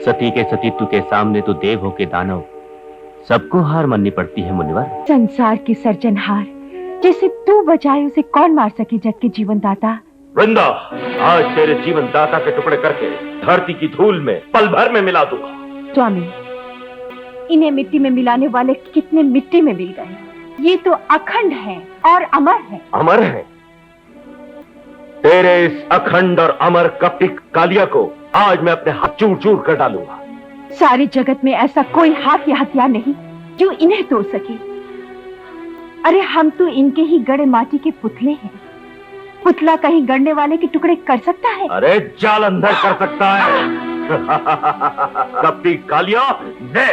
सती के सतीत्व के सामने तो देव हो के दानव सबको हार माननी पड़ती है मुनिवर। संसार की सर्जनहार जिसे तू बचाए उसे कौन मार सके जग के जीवन दाता। वृंदा, आज तेरे जीवन दाता के टुकड़े करके धरती की धूल में पल भर में मिला दूंगा। स्वामी, इन्हें मिट्टी में मिलाने वाले कितने मिट्टी में मिल गए। ये तो अखंड है और अमर है। अमर है? तेरे इस अखंड और अमर कपटिक कालिया को आज मैं अपने हाथ चूर चूर कर डालूंगा। सारे जगत में ऐसा कोई हाथ या हथियार नहीं जो इन्हें तोड़ सके। अरे हम तो इनके ही गड़े माटी के पुतले हैं। पुतला कहीं गड़ने वाले के टुकड़े कर सकता है? अरे जालंधर कर सकता है। कपटिक कालिया दे।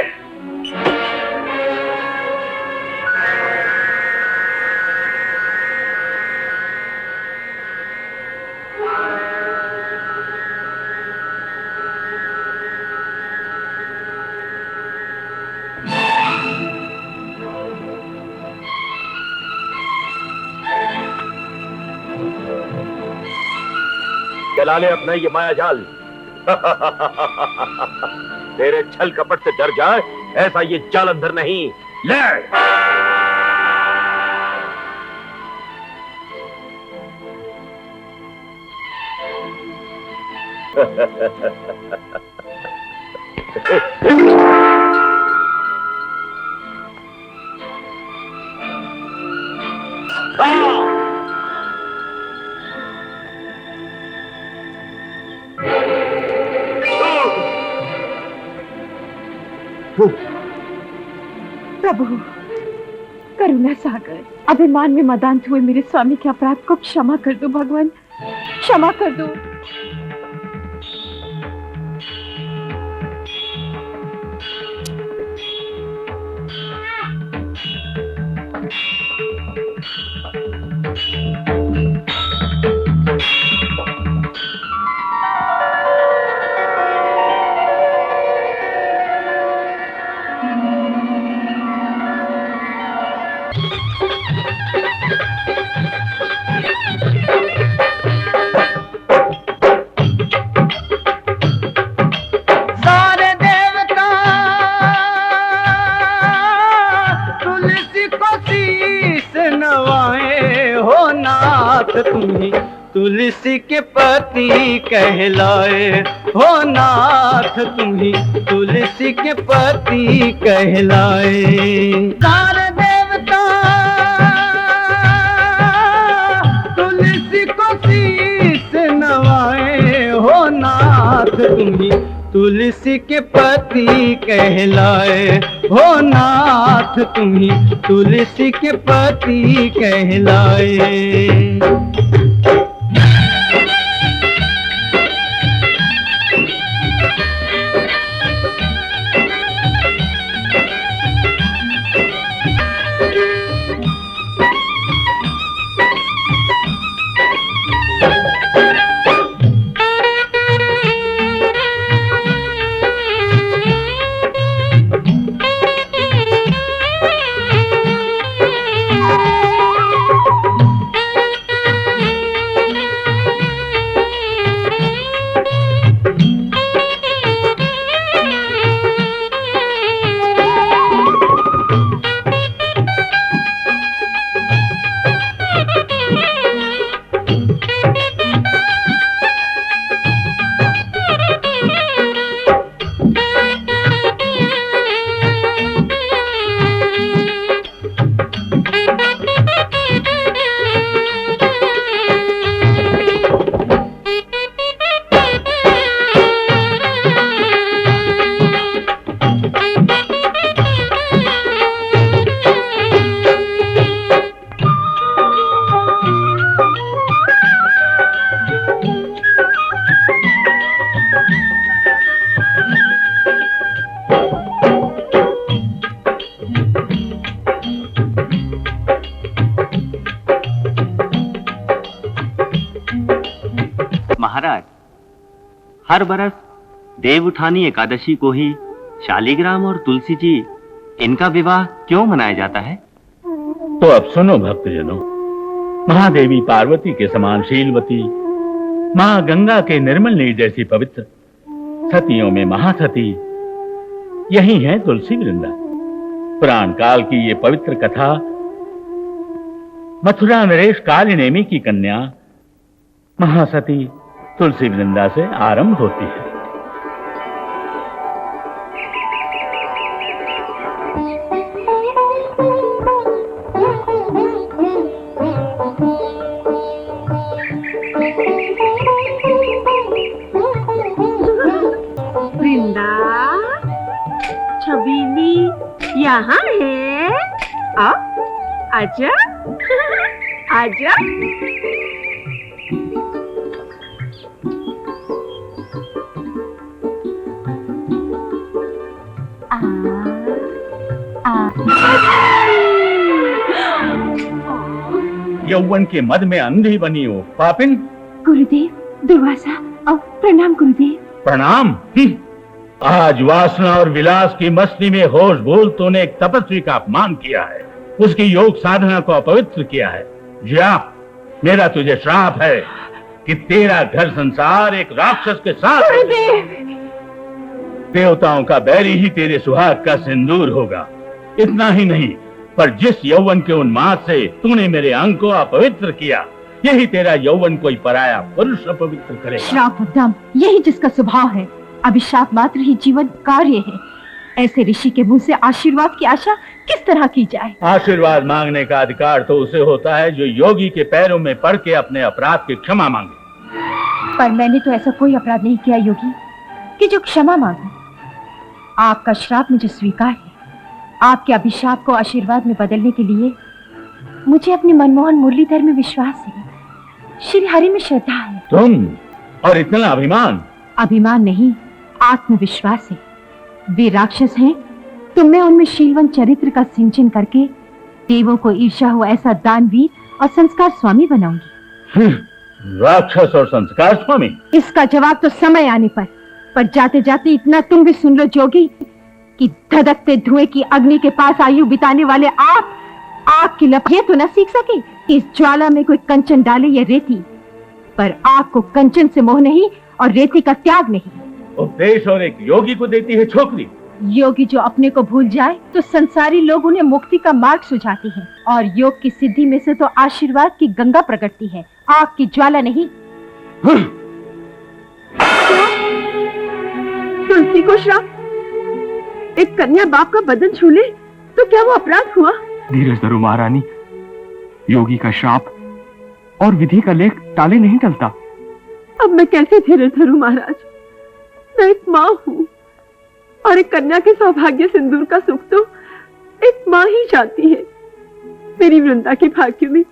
चला ले अपना ये माया जाल। तेरे छल कपट से डर जाए ऐसा ये जालंधर नहीं। ले प्रभु, करुणा सागर, अभिमान में मदांत हुए मेरे स्वामी के अपराध को क्षमा कर दो भगवान, क्षमा कर दो। तुम्ही तुलसी के पति कहलाए हो नाथ, तुम्ही तुलसी के पति कहलाए। सारे देवता तुलसी को शीश नवाए हो नाथ, तुम्ही तुलसी के पति कहलाए हो नाथ, तुम्ही तुलसी के पति कहलाए। महाराज, हर बरस देवउठानी एकादशी को ही शालिग्राम और तुलसी जी इनका विवाह क्यों मनाया जाता है? तो अब सुनो भक्तजनों, महादेवी पार्वती के समान शीलवती, मां गंगा के निर्मल नीर जैसी पवित्र सतियों में महासती यही है तुलसी वृंदा। पुराण काल की ये पवित्र कथा मथुरा नरेश कालिनेमी की कन्या महासती तुलसी वृंदा से आरंभ होती है। वृंदा, छबीली यहाँ है। आजा आजा। यौवन के मद में अंधी बनी हो पापिन। गुरुदेव, दुर्वासा, प्रणाम गुरुदेव। प्रणाम। आज वासना और विलास की मस्ती में होश भूल तूने एक तपस्वी का अपमान किया है, उसकी योग साधना को अपवित्र किया है। जा, मेरा तुझे श्राप है कि तेरा घर संसार एक राक्षस के साथ। देवताओं का बैरी ही तेरे सुहाग का सिंदूर होगा। इतना ही नहीं, पर जिस यौवन के उन्माद से तूने मेरे अंग को अपवित्र किया, यही तेरा यौवन कोई पराया पुरुष अपवित्र करेगा। श्राप दम, यही जिसका स्वभाव है। अभिशाप मात्र ही जीवन कार्य है। ऐसे ऋषि के मुंह से आशीर्वाद की आशा किस तरह की जाए? आशीर्वाद मांगने का अधिकार तो उसे होता है जो योगी के पैरों में पड़ के अपने अपराध की क्षमा मांगे। पर मैंने तो ऐसा कोई अपराध नहीं किया योगी कि जो क्षमा मांगूं। आपका श्राप मुझे स्वीकार है। आपके अभिशाप को आशीर्वाद में बदलने के लिए मुझे अपने मनमोहन मुरलीधर में विश्वास है, श्री हरि में श्रद्धा है। तुम और इतना अभिमान? अभिमान नहीं, आत्मविश्वास है। वे राक्षस हैं तो मैं उनमें शीलवन चरित्र का सिंचन करके देवों को ईर्ष्या हो ऐसा दानवीर और संस्कार स्वामी बनाऊंगी। राक्षस और संस्कार स्वामी? इसका जवाब तो समय आने पर जाते जाते इतना तुम भी सुन लो जोगी कि धधकते धुएं की अग्नि के पास आयु बिताने वाले आप आग की लपट ये तो न सीख सके कि इस ज्वाला में कोई कंचन डाले या रेती, पर आग को कंचन से मोह नहीं और रेती का त्याग नहीं। उपदेश और एक योगी को देती है छोकरी। योगी जो अपने को भूल जाए तो संसारी लोग उन्हें मुक्ति का मार्ग सुझाती हैं, और योग की सिद्धि में से तो आशीर्वाद की गंगा प्रकटती है, आग की ज्वाला नहीं। तुलसी को श्राप? एक कन्या बाप का बदन छू ले तो क्या वो अपराध हुआ? धीरज धरो महारानी, योगी का श्राप और विधि का लेख टाले नहीं टलता। अब मैं कैसे धीरज धरूं महाराज? मैं एक माँ हूँ और एक कन्या के सौभाग्य सिंदूर का सुख तो एक माँ ही चाहती है। मेरी वृंदा के भाग्य में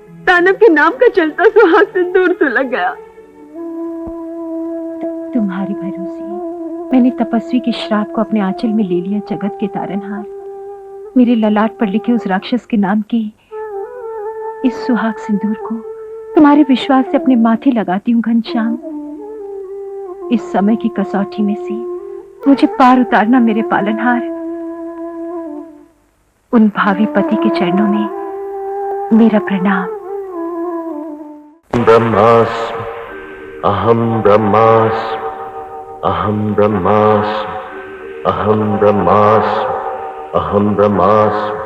दानव के नाम का चलता सुहाग सिंदूर तो लग गया। तुम्हारे भरोसे मैंने तपस्वी के श्राप को अपने आंचल में ले लिया। जगत के तारनहार, मेरे ललाट पर लिखे उस राक्षस के नाम के इस सुहाग सिंदूर को तुम्हारे विश्वास से अपने माथे लगाती हूँ घनश्याम। इस समय की कसौटी में से मुझे पार उतारना मेरे पालनहार। उन भावी पति के चरणों में मेरा प्रणाम। ब्रह्मास्मि अहम ब्रह्मास्मि अहम ब्रह्मास्मि अहम ब्रह्मास्मि अहम ब्रह्मास्मि।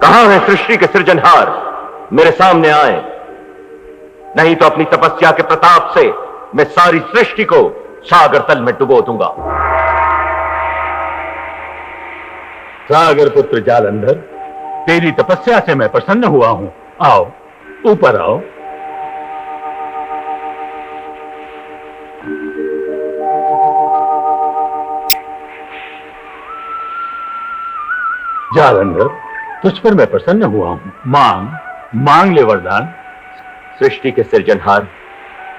कहां है सृष्टि के सृजनहार? मेरे सामने आए, नहीं तो अपनी तपस्या के प्रताप से मैं सारी सृष्टि को सागर तल में डुबो दूंगा। सागर पुत्र जालंधर, तेरी तपस्या से मैं प्रसन्न हुआ हूं। आओ, ऊपर आओ। जालंधर, तुझ पर मैं प्रसन्न हुआ हूं। मांग ले वरदान। सृष्टि के सृजनहार,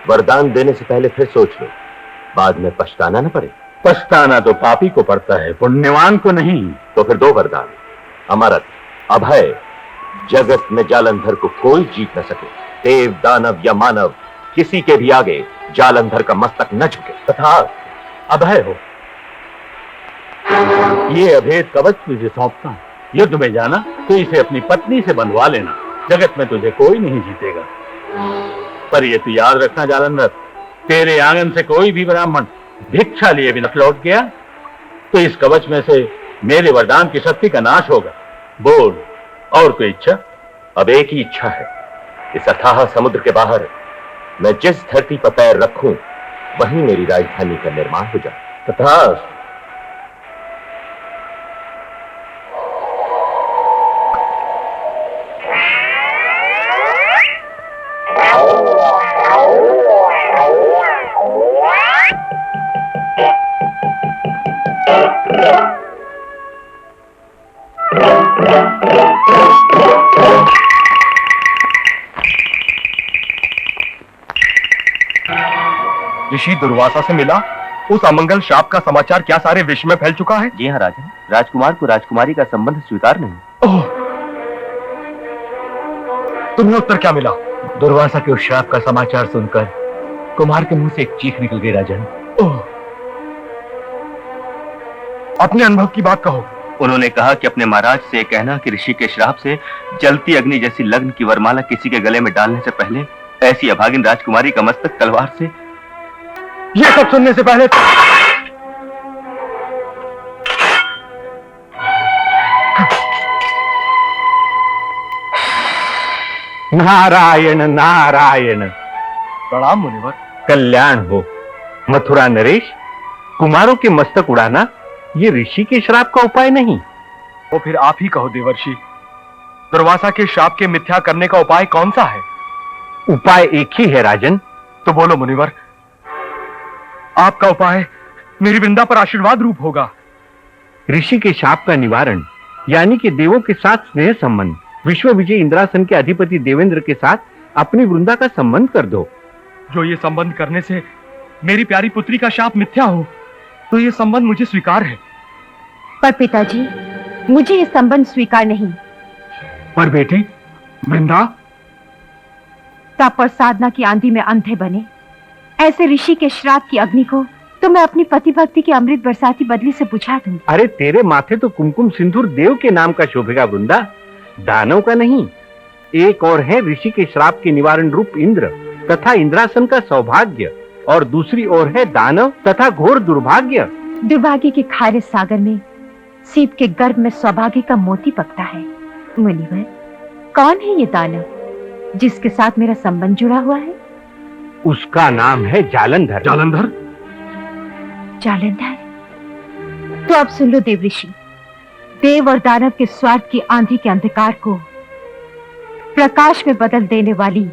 वरदान देने से पहले फिर सोच लो, बाद में पछताना न पड़े। पछताना तो पापी को पड़ता है, पुण्यवान को नहीं। तो फिर दो वरदान, अमरत, अभय। जगत में जालंधर को कोई जीत न सके। देव, दानव या मानव, किसी के भी आगे जालंधर का मस्तक न झुके। तथा अभय हो। ये अभेद कवच तुझे सौंपता हूं। युद्ध में जाना तो इसे अपनी पत्नी से बंधवा लेना। जगत में तुझे कोई नहीं जीतेगा। पर ये तो याद रखना जालंधर, तेरे आंगन से कोई भी ब्राह्मण भिक्षा लिए बिना लौट गया तो इस कवच में से मेरे वरदान की शक्ति का नाश होगा। बोल, और कोई इच्छा? अब एक ही इच्छा है, इस अथाह समुद्र के बाहर मैं जिस धरती पर पैर रखूं वहीं मेरी राजधानी का निर्माण हो जाए। तथास्तु। ऋषि दुर्वासा से मिला उस अमंगल शाप का समाचार क्या सारे विश्व में फैल चुका है? जी हाँ राजन, राजकुमार को राजकुमारी का संबंध स्वीकार नहीं। ओह, तुम्हें उत्तर क्या मिला? दुर्वासा के उस श्राप का समाचार सुनकर कुमार के मुंह से एक चीख निकल गई राजन। ओह, अपने अनुभव की बात कहो। उन्होंने कहा कि अपने महाराज से कहना कि ऋषि के श्राप से जलती अग्नि जैसी लग्न की वरमाला किसी के गले में डालने से पहले ऐसी अभागिन राजकुमारी का मस्तक तलवार से। यह सब सुनने से पहले नारायण नारायण। प्रणाम मुनिवर। कल्याण हो। मथुरा नरेश, कुमारों के मस्तक उड़ाना ये ऋषि के श्राप का उपाय नहीं। तो फिर आप ही कहो देवर्षि, दुर्वासा के श्राप के मिथ्या करने का उपाय कौन सा है? उपाय एक ही है राजन। तो बोलो मुनिवर, आपका उपाय मेरी वृंदा पर आशीर्वाद रूप होगा। ऋषि के शाप का निवारण यानी कि देवों के साथ स्नेह संबंध, विश्व विजय इंद्रासन के अधिपति देवेंद्र के साथ अपनी वृंदा का संबंध कर दो। जो ये संबंध करने से मेरी प्यारी पुत्री का शाप मिथ्या हो तो ये संबंध मुझे स्वीकार है। पर पिताजी, मुझे ये संबंध स्वीकार नहीं। पर बेटी वृंदा, तप और साधना की आंधी में अंधे बने ऐसे ऋषि के श्राप की अग्नि को तो मैं अपनी पति भक्ति की अमृत बरसाती बदली से बुझा दूंगी। अरे तेरे माथे तो कुमकुम सिंदूर देव के नाम का शोभेगा वृंदा, दानव का नहीं। एक और है ऋषि के श्राप के निवारण रूप इंद्र तथा इंद्रासन का सौभाग्य, और दूसरी ओर है दानव तथा घोर दुर्भाग्य। दुर्भाग्य के खारे सागर में सीप के गर्भ में सौभाग्य का मोती पकता है। मुनिवर, कौन है ये दानव जिसके साथ मेरा संबंध जुड़ा हुआ है? उसका नाम है जालंधर। जालंधर? जालंधर? तो अब सुन लो देव ऋषि, देव और दानव के स्वार्थ की आंधी के अंधकार को प्रकाश में बदल देने वाली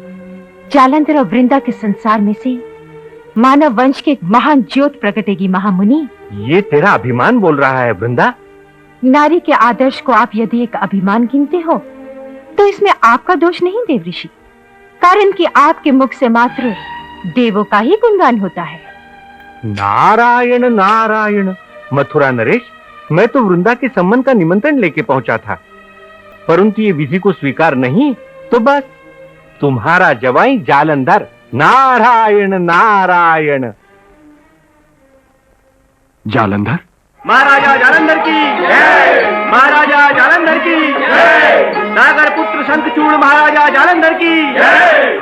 जालंधर और वृंदा के संसार में से मानव वंश के एक महान ज्योत प्रगटेगी। महामुनि, ये तेरा अभिमान बोल रहा है वृंदा। नारी के आदर्श को आप यदि एक अभिमान गिनते हो तो इसमें आपका दोष नहीं देव ऋषि, कारण कि आपके मुख से मात्र देवों का ही गुणगान होता है। नारायण नारायण। मथुरा नरेश, मैं तो वृंदा के संबंध का निमंत्रण लेके पहुंचा था, परंतु ये विधि को स्वीकार नहीं तो बस तुम्हारा जवाई जालंधर। नारायण नारायण। जालंधर? महाराजा जालंधर की जय। महाराजा जालंधर की जय। सागर पुत्र शंखचूड़ महाराजा जालंधर की जय।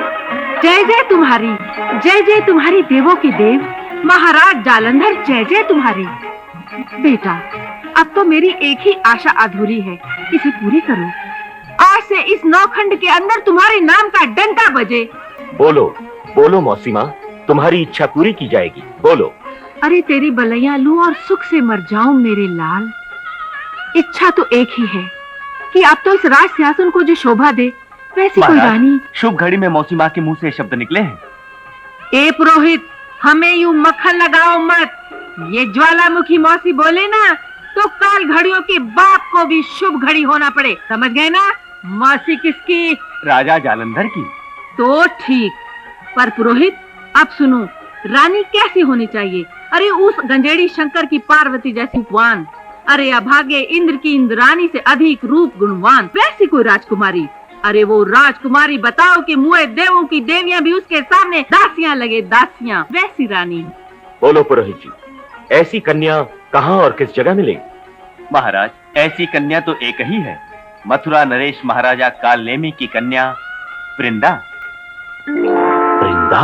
जय जय तुम्हारी, जय जय तुम्हारी देवों के देव महाराज जालंधर, जय जय तुम्हारी। बेटा, अब तो मेरी एक ही आशा अधूरी है, इसे पूरी करो। आज से इस नौखंड के अंदर तुम्हारे नाम का डंका बजे। बोलो बोलो मौसी माँ, तुम्हारी इच्छा पूरी की जाएगी, बोलो। अरे तेरी बलैया लूं और सुख से मर जाऊं मेरे लाल। इच्छा तो एक ही है कि अब तो इस राज सिंहासन को जो शोभा दे वैसी कोई रानी। शुभ घड़ी में मौसी माँ के मुंह से शब्द निकले हैं। ए पुरोहित, हमें यूं मक्खन लगाओ मत। ये ज्वालामुखी मौसी बोले ना तो काल घड़ियों के बाप को भी शुभ घड़ी होना पड़े, समझ गए ना? मौसी किसकी? राजा जालंधर की। तो ठीक, पर पुरोहित अब सुनो, रानी कैसी होनी चाहिए? अरे उस गंजेड़ी शंकर की पार्वती जैसी रूपवान, अरे अभागे इंद्र की इंद्रानी से अधिक रूप गुणवान, वैसी कोई राजकुमारी। अरे वो राजकुमारी बताओ कि मुए देवों की देवियां भी उसके सामने दासियां लगे, दासियां, वैसी रानी। बोलो पुरोहित जी, ऐसी कन्या कहाँ और किस जगह मिलेगी? महाराज, ऐसी कन्या तो एक ही है, मथुरा नरेश महाराजा कालनेमी की कन्या वृंदा। वृंदा?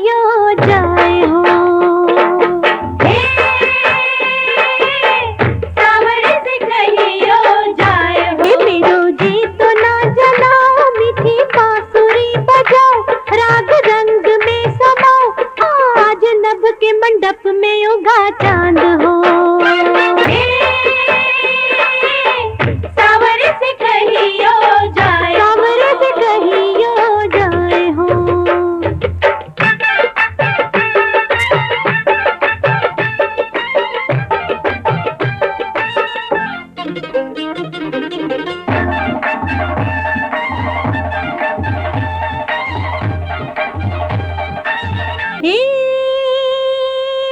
कहियो जाए हो। सावर से कहियो जाए हो। मेरो जी तो ना जलाओ, मीठी बांसुरी बजाओ, राग रंग में समाओ, आज नभ के मंडप में उगा चांद हो। सावर से कहियो जाए, सावर से कहियो जाए हो। हे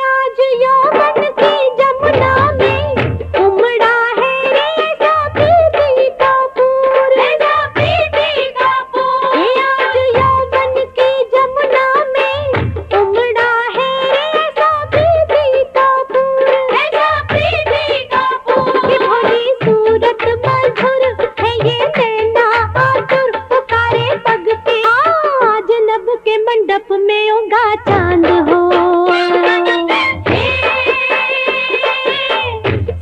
आज यौवन की जमुना में उमड़ा है रेजा प्रीति का फूल, रेजा प्रीति का फूल। हे आज यौवन की जमुना में उमड़ा है रेजा प्रीति का फूल, रेजा प्रीति का फूल। ये भोली सूरत मधुर है, ये नैना आतुर पुकारे पग के, आज नभ के मंडप में उगा चांद हो।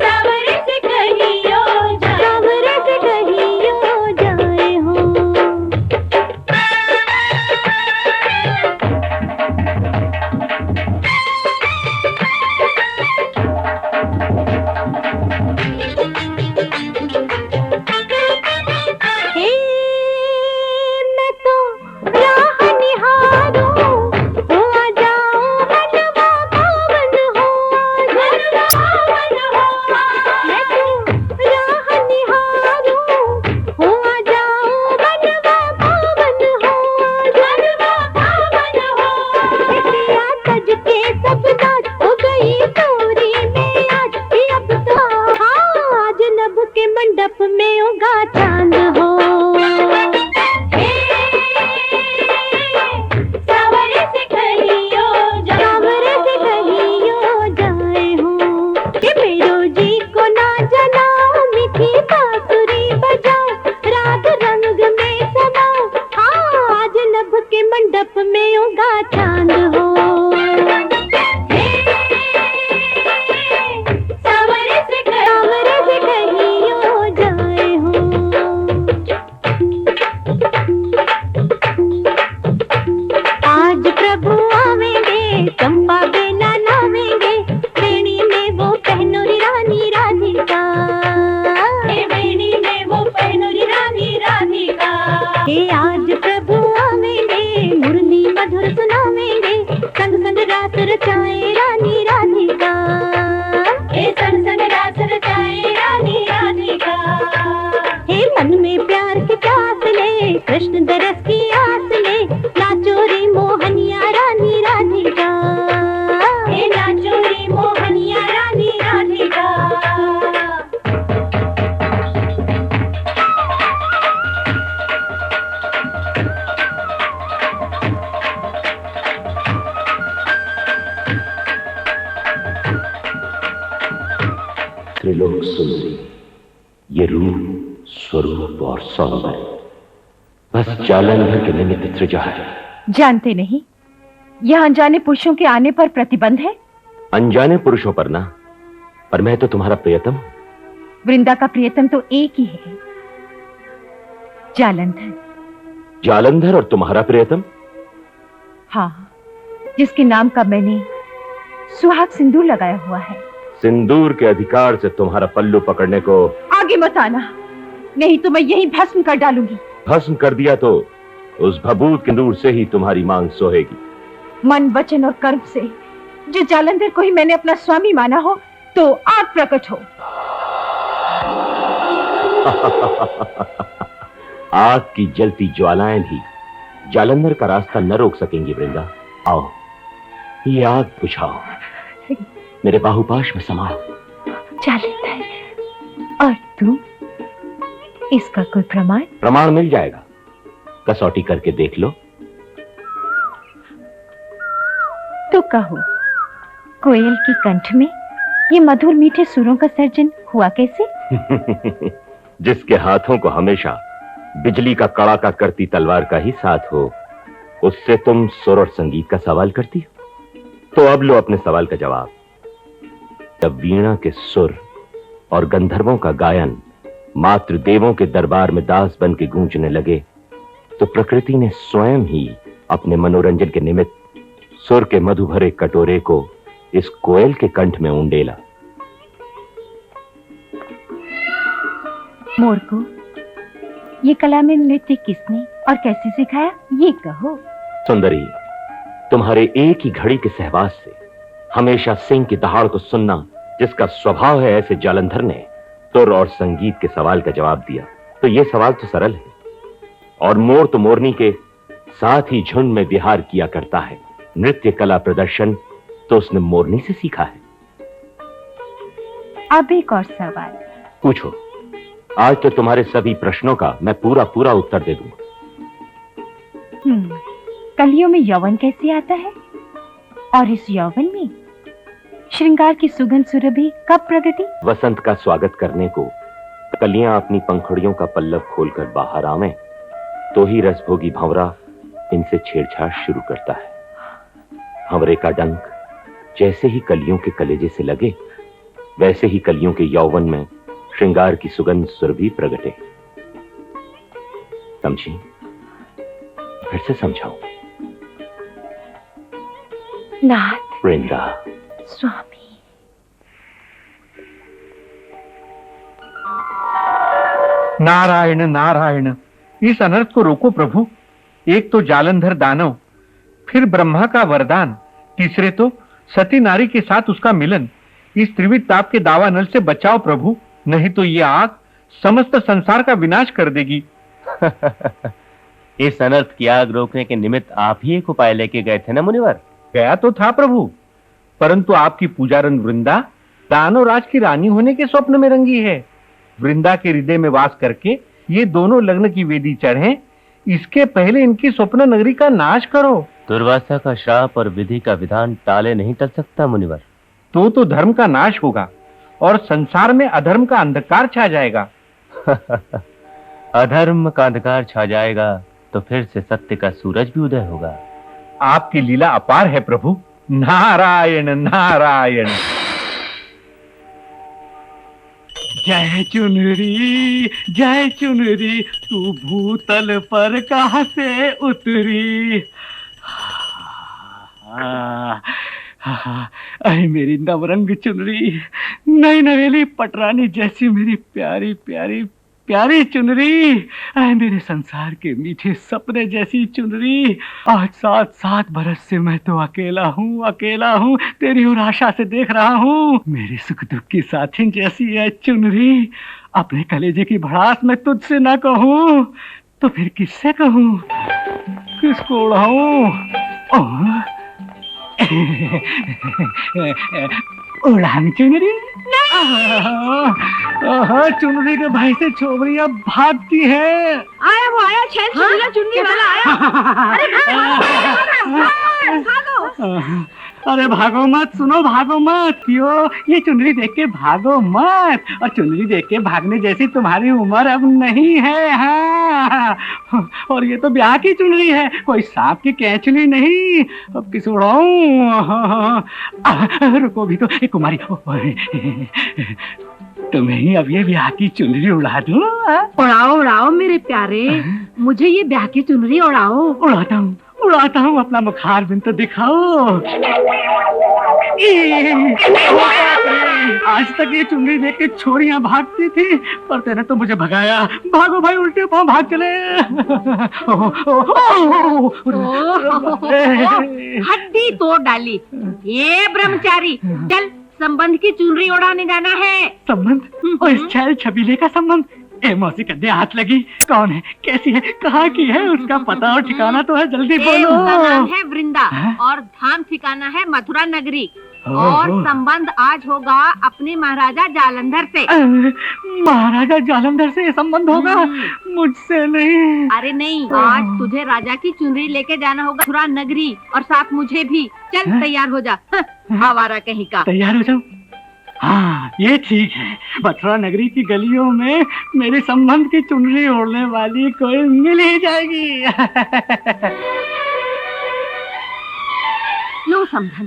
सावर से कहियो जाए, सावर से कहियो जाए हो। हे मैं तो राह निहारूं, हो आ जाओ मनवा पावन हो, मनवा पावन हो। मैं तो राह निहारूं, हो आ जाओ मनवा पावन हो, मनवा पावन हो। बिटिया सज के सब नाच हो गई चोरी में आज, ये अब तो आज नभ के मंडप में उगा चांद हो। सावर से कहियो जाए, सावर से कहियो जाए हो। ये मेरो जी को ना जलाओ, मीठी बांसुरी बजाओ, राग रंग में समाओ, आज नभ के मंडप में उगा चांद हो। सावर से कहियो जाए हो। आज प्रभु आवेंगे, चंपा बेला लावेंगे, वेणी में वो पहनोरी रानी राधिका, वेणी में वो पहनोरी रानी राधिका। हे आज प्रभु आवेंगे, मुरली मधुर सुनावेंगे, संग संग रास रचाए रानी राधिका, हे संग संग रास रचाए रानी राधिका। हे मन में प्यार की प्यास ले, कृष्ण दरस की आस ले, नाचो रे मोहनिया रानी राधिका, हे नाचो रे मोहनिया रानी राधिका। त्रिलोक सुंदरी, ये रूप स्वरूप और सौंदर्य बस जालंधर के निमित्त सृजा है। जानते नहीं, यह अनजाने पुरुषों के आने पर प्रतिबंध है। अनजाने पुरुषों पर ना, पर मैं तो तुम्हारा प्रियतम। वृंदा का प्रियतम तो एक ही है, जालंधर। जालंधर और तुम्हारा प्रियतम? हाँ, जिसके नाम का मैंने सुहाग सिंदूर लगाया हुआ है। सिंदूर के अधिकार से तुम्हारा पल्लू पकड़ने को आगे मत आना, नहीं तो मैं यही भस्म कर डालूंगी। भस्म कर दिया तो उस भभूत सिंदूर से ही तुम्हारी मांग सोहेगी। मन, वचन और कर्म से जो जालंधर को ही मैंने अपना स्वामी माना हो, तो आग प्रकट हो। आग की जलती ज्वालाएं भी जालंधर का रास्ता न रोक सकेंगी। वृंदा, आओ, ये आग बुझाओ, मेरे बाहुपाश में समाओ। जालंधर, और तू, इसका कोई प्रमाण? प्रमाण मिल जाएगा, कसौटी करके देख लो। तो कहो, कोयल की कंठ में ये मधुर मीठे सुरों का सर्जन हुआ कैसे? जिसके हाथों को हमेशा बिजली का कड़ाका करती तलवार का ही साथ हो, उससे तुम सुर और संगीत का सवाल करती हो। तो अब लो अपने सवाल का जवाब। जब वीणा के सुर और गंधर्वों का गायन मात्र देवों के दरबार में दास बन के गूंजने लगे, तो प्रकृति ने स्वयं ही अपने मनोरंजन के निमित्त सुर के मधु भरे कटोरे को इस कोयल के कंठ में उंडेला। मोर को ये कला में नृत्य किसने और कैसे सिखाया, ये कहो। सुंदरी, तुम्हारे एक ही घड़ी के सहवास से हमेशा सिंह की दहाड़ को सुनना जिसका स्वभाव है, ऐसे जालंधर ने सुर और संगीत के सवाल का जवाब दिया। तो ये सवाल तो सरल है। और मोर तो मोरनी के साथ ही झुंड में विहार किया करता है। नृत्य कला प्रदर्शन तो उसने मोरनी से सीखा है। अब एक और सवाल पूछो। आज तो तुम्हारे सभी प्रश्नों का मैं पूरा पूरा उत्तर दे दूंगा। कलियों में यौवन कैसे आता है, और इस यौवन में श्रृंगार की सुगंध सुरभि कब प्रगति? वसंत का स्वागत करने को कलियां अपनी पंखुड़ियों का पल्लव खोलकर बाहर आवें, तो ही रसभोगी भंवरा इनसे छेड़छाड़ शुरू करता है। भंवरे का डंक जैसे ही कलियों के कलेजे से लगे, वैसे ही कलियों के यौवन में श्रृंगार की सुगंध सुरभि प्रगटे। समझी? फिर से समझाऊं? नाथ वृंदा, स्वामी। नारायण नारायण, इस अनर्थ को रोको प्रभु। एक तो जालंधर दानव, फिर ब्रह्मा का वरदान, तीसरे तो सती नारी के साथ उसका मिलन। इस त्रिविध ताप के दावा नल से बचाओ प्रभु, नहीं तो ये आग समस्त संसार का विनाश कर देगी। इस अनर्थ की आग रोकने के निमित्त आप ही एक उपाय लेके गए थे ना मुनिवर? गया तो था प्रभु, परंतु आपकी पूजारन वृंदा दानव राज की रानी होने के स्वप्न में रंगी है। वृंदा के हृदय में वास करके ये दोनों लग्न की वेदी चढ़े, इसके पहले इनकी स्वप्न नगरी का नाश करो। दुर्वासा का श्राप और विधि का विधान टाले नहीं टल सकता मुनिवर। तो धर्म का नाश होगा और संसार में अधर्म का अंधकार छा जाएगा। अधर्म का अंधकार छा जाएगा तो फिर से सत्य का सूरज भी उदय होगा। आपकी लीला अपार है प्रभु। नारायण नारायण। जय चुनरी तू भूतल पर कहां से उतरी। अरे मेरी नवरंग चुनरी, नई नवेली पटरानी जैसी मेरी प्यारी प्यारी प्यारी चुनरी। अरे मेरे संसार के मीठे सपने जैसी चुनरी। आज 7 बरस से मैं तो अकेला हूँ, तेरी और आशा से देख रहा हूँ। मेरे सुख दुख की साथी जैसी है चुनरी। अपने कलेजे की भड़ास मैं तुझसे ना कहूँ तो फिर किससे कहूँ, किसको उड़ाऊं? उड़ान चुनरी। चुनरी के भाई से छोकरियां भागती हैं। आया वो आया, छेल चुन्नी वाला आया। अरे भागो मत, सुनो भागो मत। क्यों? ये चुनरी देख के भागो मत। और चुनरी देख के भागने जैसी तुम्हारी उम्र अब नहीं है। हाँ, और ये तो ब्याह की चुनरी है, कोई सांप की कैंचली नहीं। अब किस उड़ाऊं? रुको भी तो, एक कुमारी तुम्हें ही अब ये ब्याह की चुनरी उड़ा दूं? उड़ाओ उड़ाओ मेरे प्यारे, मुझे ये ब्याह की चुनरी उड़ाओ। उड़ाता हूँ, अपना मुखार बिन तो दिखाओ। आज तक ये चुनरी देख के छोरियां भागती थी, पर तेने तो मुझे भगाया। भागो भाई, उल्टे पांव भाग चले। हड्डी तोड़ डाली। ये ब्रह्मचारी, चल संबंध की चुनरी उड़ाने जाना है। संबंध? और इस छैल छबीले का संबंध? ए मौसी कद्दे हाथ लगी। कौन है, कैसी है, कहाँ की है, उसका पता और ठिकाना तो है, जल्दी बोलो। उसका नाम है वृंदा और धाम ठिकाना है मथुरा नगरी। और संबंध आज होगा अपने महाराजा जालंधर से। महाराजा जालंधर से ये संबंध होगा? मुझसे नहीं। अरे नहीं, आज तुझे राजा की चुनरी लेके जाना होगा मथुरा नगरी, और साथ मुझे भी। चल तैयार हो जा। आवारा कहीं का। तैयार हो जाओ? हाँ, ये ठीक है। मथुरा नगरी की गलियों में मेरे संबंध की चुनरी ओढ़ने वाली कोई मिल ही जाएगी। समधन,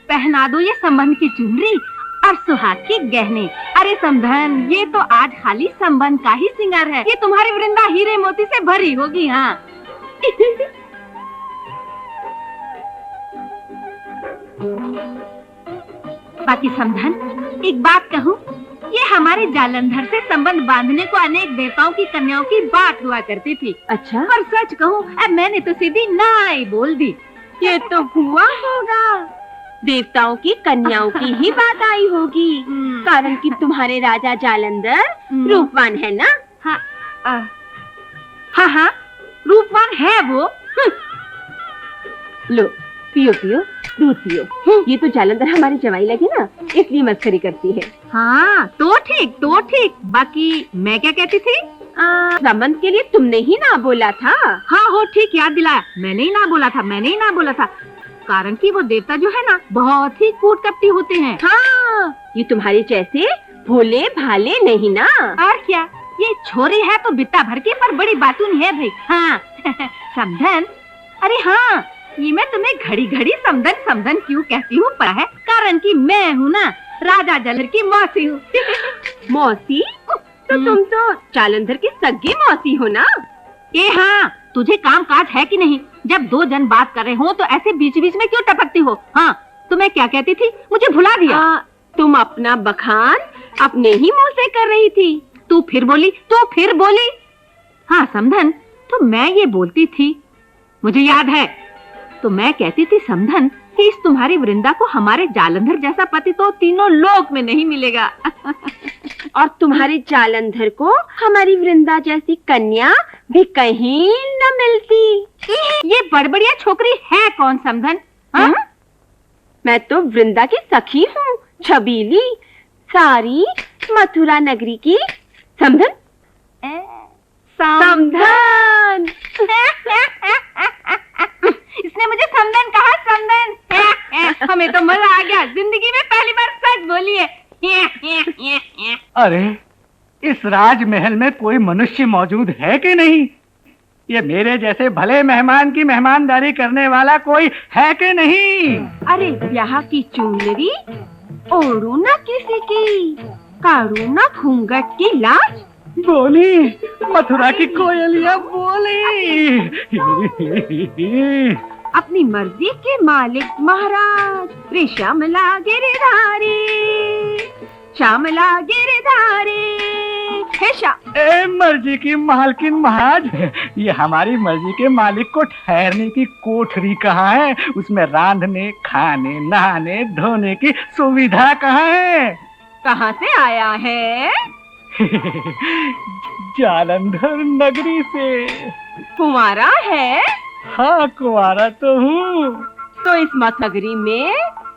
पहना दो ये संबंध की चुनरी और सुहाग के गहने। अरे समधन, ये तो आज खाली संबंध का ही सिंगार है, ये तुम्हारी वृंदा हीरे मोती से भरी होगी। हाँ बाकी समधन, एक बात कहूँ, ये हमारे जालंधर से संबंध बांधने को अनेक देवताओं की कन्याओं की बात हुआ करती थी। अच्छा, पर सच कहूँ, अब मैंने तो सीधी नाई बोल दी। ये तो हुआ होगा, देवताओं की कन्याओं की ही बात आई होगी, कारण कि तुम्हारे राजा जालंधर रूपवान है ना। हाँ हाँ, रूपवान है वो। लो पियो पियो, दूध पियो। ये तो जालंधर हमारी जवाई लगी ना, इसलिए मस्करी करती है। हाँ तो ठीक। बाकी मैं क्या कहती थी? संबंध के लिए तुमने ही ना बोला था। हाँ हो ठीक, याद दिलाया। मैंने ही ना बोला था, कारण कि वो देवता जो है ना, बहुत ही कूट कपटी होते हैं। हाँ, ये तुम्हारे जैसे भोले भाले नहीं ना। और क्या, ये छोरी है तो बित्ता भर की, पर बड़ी बातून है भाई। हाँ समधन, अरे हाँ, ये मैं तुम्हें घड़ी घड़ी समधन क्यों कहती हूँ पता है? कारण कि मैं हूँ ना राजा जालंधर की मौसी हूँ। मौसी? तो तुम तो जालंधर की सगी मौसी हो ना? ए हाँ, तुझे काम काज है कि नहीं? जब दो जन बात कर रहे हो तो ऐसे बीच बीच में क्यों टपकती हो? हाँ, तो मैं क्या कहती थी, मुझे भुला दिया। तुम अपना बखान अपने ही मुंह से कर रही थी। तू फिर बोली। हाँ समधन, तो मैं ये बोलती थी, मुझे याद है। तो मैं कहती थी समधन कि इस तुम्हारी वृंदा को हमारे जालंधर जैसा पति तो तीनों लोक में नहीं मिलेगा। और तुम्हारे जालंधर को हमारी वृंदा जैसी कन्या भी कहीं न मिलती। ये बड़बड़िया छोकरी है कौन समधन? मैं तो वृंदा की सखी हूँ, छबीली, सारी मथुरा नगरी की समधन। समधन। इसने मुझे समधन कहा, समधन। हमें तो मजा आ गया, जिंदगी में पहली बार सच बोली है। अरे, इस राजमहल में कोई मनुष्य मौजूद है कि नहीं? ये मेरे जैसे भले मेहमान की मेहमानदारी करने वाला कोई है कि नहीं? अरे ब्याह की चुनरी ओढ़ू ना किसी की, काढ़ू ना घूंघट की लाज। बोली मथुरा की कोयलिया बोली। अपनी मर्जी के मालिक महाराज, रे श्यामला गिरधारी, श्यामला गिरधारी। ए मर्जी की मालकिन महाराज, ये हमारी मर्जी के मालिक को ठहरने की कोठरी कहाँ है? उसमें रांधने, खाने, नहाने, धोने की सुविधा कहाँ है? कहाँ से आया है? जालंधर नगरी से। कुंवारा है? हाँ, कुंवारा तो हूँ। तो इस नगरी में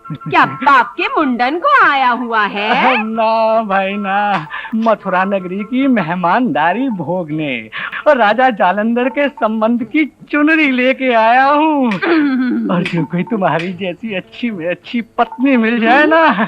क्या बाप के मुंडन को आया हुआ है? ना भाई ना, मथुरा नगरी की मेहमानदारी भोगने और राजा जालंधर के संबंध की चुनरी लेके आया हूँ। और जो कोई तुम्हारी जैसी अच्छी में अच्छी पत्नी मिल जाए ना,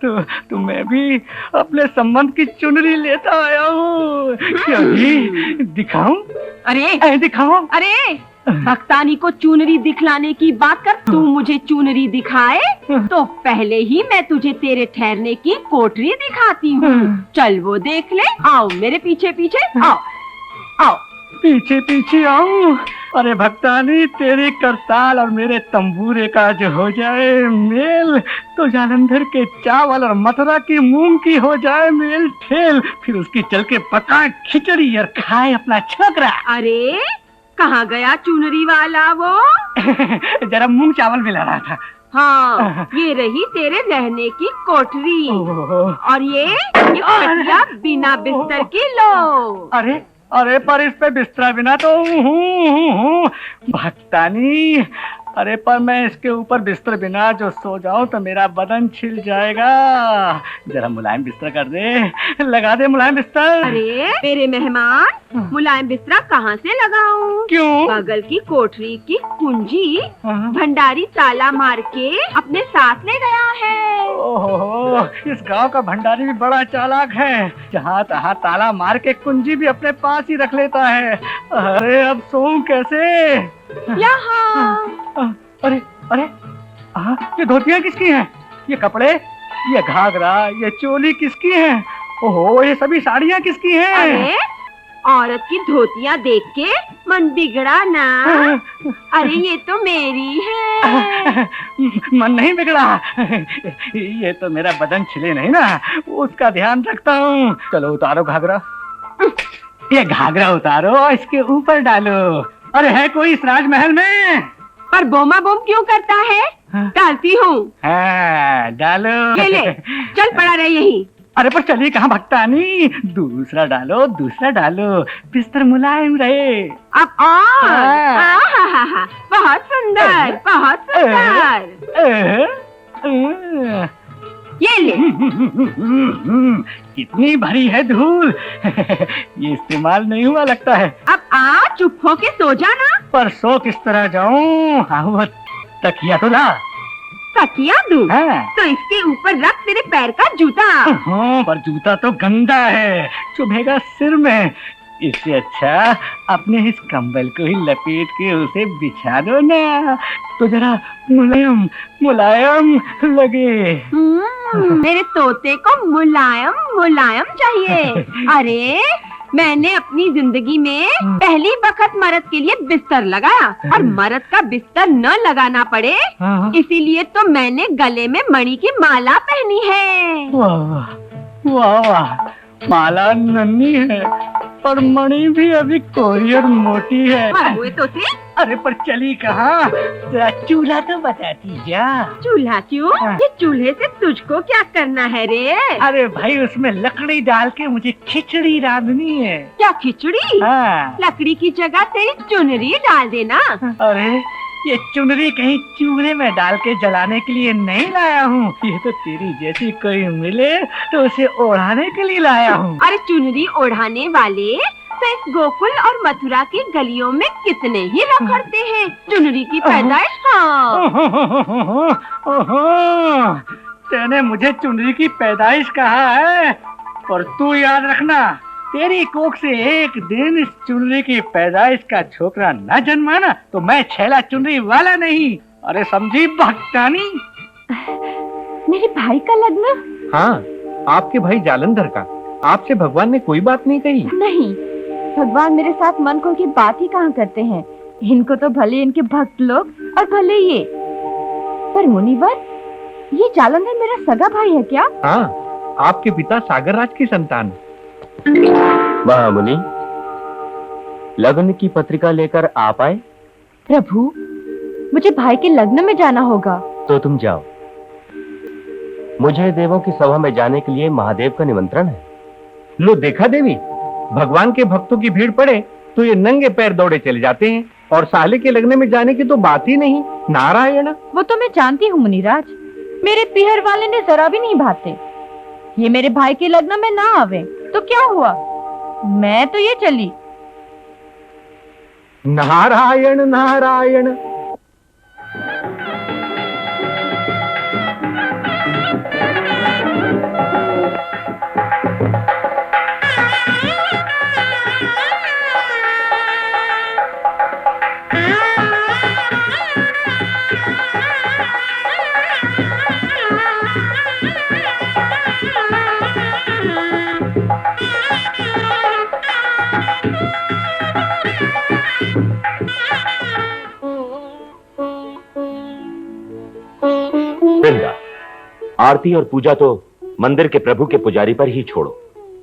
तो मैं भी अपने संबंध की चुनरी लेता आया हूँ। क्योंकि दिखाऊं? अरे दिखाऊं? अरे भक्तानी को चुनरी दिखलाने की बात कर, तू मुझे चुनरी दिखाए तो पहले ही मैं तुझे तेरे ठहरने की कोठरी दिखाती हूँ। चल वो देख ले। आओ मेरे पीछे पीछे, आओ। पीछे पीछे आऊं? अरे भक्तानी, तेरे करताल और मेरे तंबूरे का जो हो जाए मेल, तो जालंधर के चावल और मथुरा की मूंग की हो जाए मेल ठेल। फिर उसकी चल के पका खिचड़ी और खाए अपना छोकरा। अरे कहाँ गया चुनरी वाला वो? जरा मूंग चावल मिला रहा था। हाँ, ये रही तेरे रहने की कोठरी। और ये खटिया बिना बिस्तर की लो। अरे पर इस पे बिस्तरा बिना तो हूँ भक्तानी। अरे पर मैं इसके ऊपर बिस्तर बिना जो सो जाऊं तो मेरा बदन छिल जाएगा। जरा मुलायम बिस्तर कर दे, लगा दे मुलायम बिस्तर। अरे मेरे मेहमान, मुलायम बिस्तरा कहाँ से लगाऊं? क्यों? बगल की कोठरी की कुंजी भंडारी ताला मार के अपने साथ ले गया है। ओहो, इस गांव का भंडारी भी बड़ा चालाक है, जहाँ तहाँ ताला मार के कुंजी भी अपने पास ही रख लेता है। अरे अब सोऊं कैसे? यहाँ। अरे ये धोतियां किसकी हैं? ये कपड़े, ये घाघरा, ये चोली किसकी हैं? ओहो, ये सभी साड़ियां किसकी हैं? अरे औरत की धोतियां देख के मन बिगड़ा ना। अरे ये तो मेरी है। मन नहीं बिगड़ा, ये तो मेरा बदन छिले नहीं ना, उसका ध्यान रखता हूँ। चलो उतारो घाघरा, ये घाघरा उतारो और इसके ऊपर डालो। अरे है कोई इस राजमहल में? पर बोमा बोम क्यों करता है? डालती हूँ। हाँ, डालो। ये ले, चल पड़ा रहे यहीं। अरे पर चलिए कहाँ भक्तानी, दूसरा डालो, दूसरा डालो, बिस्तर मुलायम रहे। अब और बहुत सुंदर, बहुत सुंदर। ये ले। कितनी भरी है धूल, ये इस्तेमाल नहीं हुआ लगता है। अब आ, चुप हो के सो जाना। पर सो किस तरह जाऊं? हाँ, वो तकिया तो ला। तकिया दूं? हाँ। तो इसके ऊपर रख तेरे पैर का जूता। हाँ, पर जूता तो गंदा है, चुभेगा सिर में। इससे अच्छा अपने इस कंबल को ही लपेट के उसे बिछा दो ना, तो जरा मुलायम मुलायम लगे। मेरे तोते को मुलायम मुलायम चाहिए। अरे मैंने अपनी जिंदगी में पहली वक्त मर्द के लिए बिस्तर लगाया, और मर्द का बिस्तर न लगाना पड़े इसीलिए तो मैंने गले में मणि की माला पहनी है। वाह वाह, माला नन्ही है पर मणि भी अभी कोरी और मोटी है। हुए तोते? अरे पर चली कहाँ? जरा चूल्हा तो बताती जा। चूल्हा क्यों? ये चूल्हे से तुझको क्या करना है रे? अरे भाई, उसमें लकड़ी डाल के मुझे खिचड़ी रांधनी है। क्या खिचड़ी? हाँ। लकड़ी की जगह तेरी चुनरी डाल देना। अरे ये चुनरी कहीं चूल्हे में डाल के जलाने के लिए नहीं लाया हूँ, ये तो तेरी जैसी कोई मिले तो उसे ओढ़ाने के लिए लाया हूँ। अरे चुनरी ओढ़ाने वाले तो इस गोकुल और मथुरा की गलियों में कितने ही रखड़ते हैं। चुनरी की पैदाइश। हाँ। तेने मुझे चुनरी की पैदाइश कहा है, पर तू याद रखना, तेरी कोख से एक दिन इस चुनरी की पैदाइश का छोकरा न जन्मा ना, तो मैं छैला चुनरी वाला नहीं। अरे समझी भक्तानी? मेरे भाई का लग्न? हाँ, आपके भाई जालंधर का। आपसे भगवान ने कोई बात नहीं कही? नहीं, भगवान मेरे साथ मन खोल की बात ही कहाँ करते हैं। इनको तो भले इनके भक्त लोग और भले ये, पर मुनिवर, ये जालंधर मेरा सगा भाई है क्या? हाँ, आपके पिता सागर राज की संतान। महामुनि, लग्न की पत्रिका लेकर आप आए? प्रभु, मुझे भाई के लग्न में जाना होगा। तो तुम जाओ, मुझे देवों की सभा में जाने के लिए महादेव का निमंत्रण है। लो देखा देवी, भगवान के भक्तों की भीड़ पड़े तो ये नंगे पैर दौड़े चले जाते हैं, और साले के लग्न में जाने की तो बात ही नहीं। नारायण। वो तो मैं जानती हूँ मुनिराज, मेरे पीहर वाले ने जरा भी नहीं भाते। ये मेरे भाई के लग्न में ना आवे तो क्या हुआ, मैं तो ये चली। नारायण नारायण। वृंदा, आरती और पूजा तो मंदिर के प्रभु के पुजारी पर ही छोड़ो।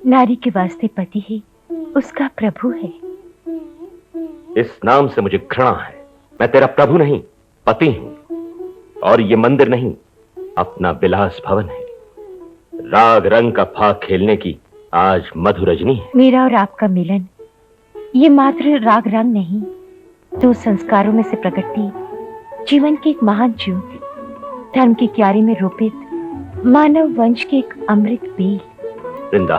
नारी के वास्ते पति ही उसका प्रभु है। इस नाम से मुझे घृणा है। मैं तेरा प्रभु नहीं, पति हूं, और ये मंदिर नहीं, अपना विलास भवन है। राग रंग का फाग खेलने की आज मधुर रजनी है। मेरा और आपका मिलन ये मात्र राग रंग नहीं, तो संस्कारों में से प्रकटती जीवन की एक महान ज्योति, धर्म की क्यारी में रोपित मानव वंश के एक अमृत बीज। वृंदा,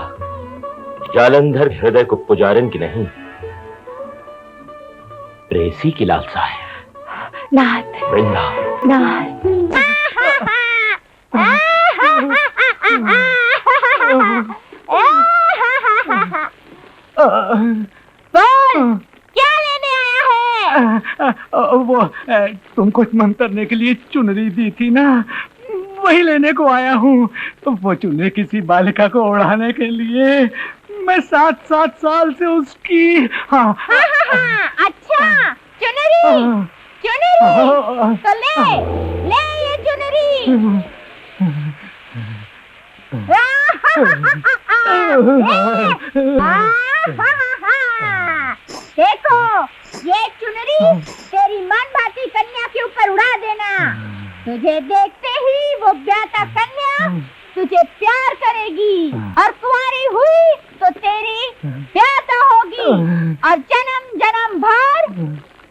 जालंधर हृदय को पुजारन की नहीं, प्रेसी की लालसा है। नाथ, वृंदा, नाथ। बोल, क्या लेने आया है? वो वो तुमको मंतरने के लिए चुनरी दी थी ना, वही लेने को आया हूँ। वो चुनरी किसी बालिका को उड़ाने के लिए मैं 7 साल से उसकी। हाँ अच्छा चुनरी, चुनरी तो ले ले ये चुनरी। देखो ये चुनरी तेरी मनभाती कन्या के ऊपर उड़ा देना। तुझे देखते ही वो ब्याता कन्या तुझे प्यार करेगी और कुंवारी हुई तो तेरी ब्याता होगी और जन्म जन्म भर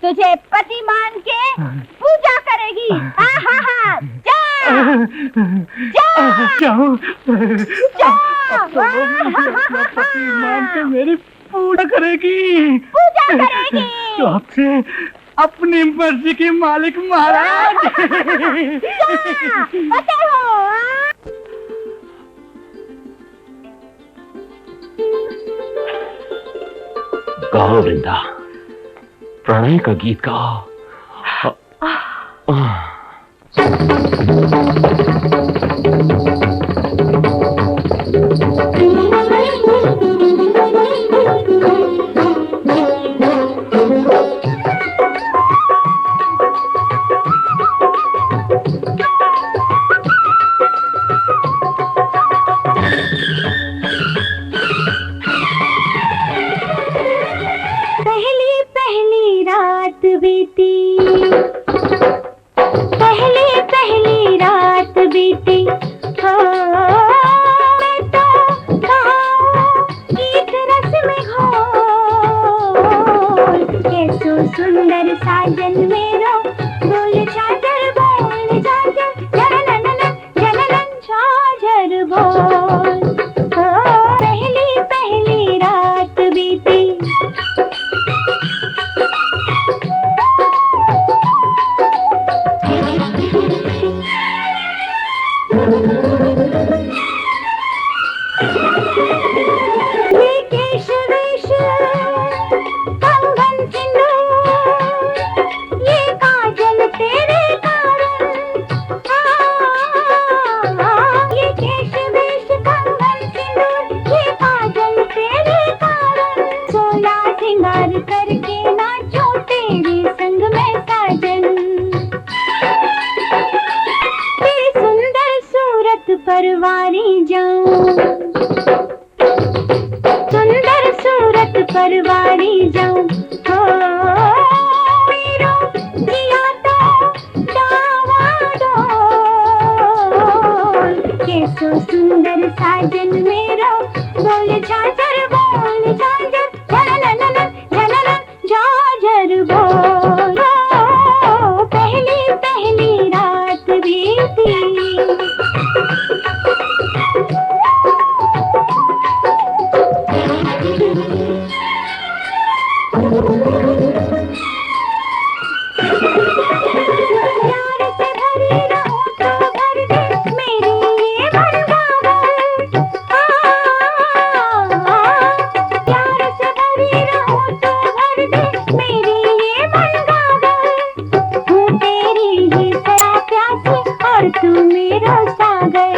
तुझे पति मान के पूजा करेगी। जा जाओ जा पति मान के मेरी पूजा करेगी, पूजा करेगी। तो आपसे अपनी मर्जी की मालिक महाराज। गाओ वृंदा, प्रणय का गीत गाओ। पहली रात बीती, मैं तो गीत रस में घोल, कैसो सुंदर साजन मेरो, बोल झांझर बोल झांझर, झललन झललन झांझर बोल। पहली रात बीती, परवारी जाऊं, सुंदर सूरत परवारी जाऊं, हो मेरो जिया तो डावाडोल, कैसो सुंदर साजन मेरो, बोल झांझर झललन झललन झांझर बोल। पहली रात बीती, तू मेरा सागर,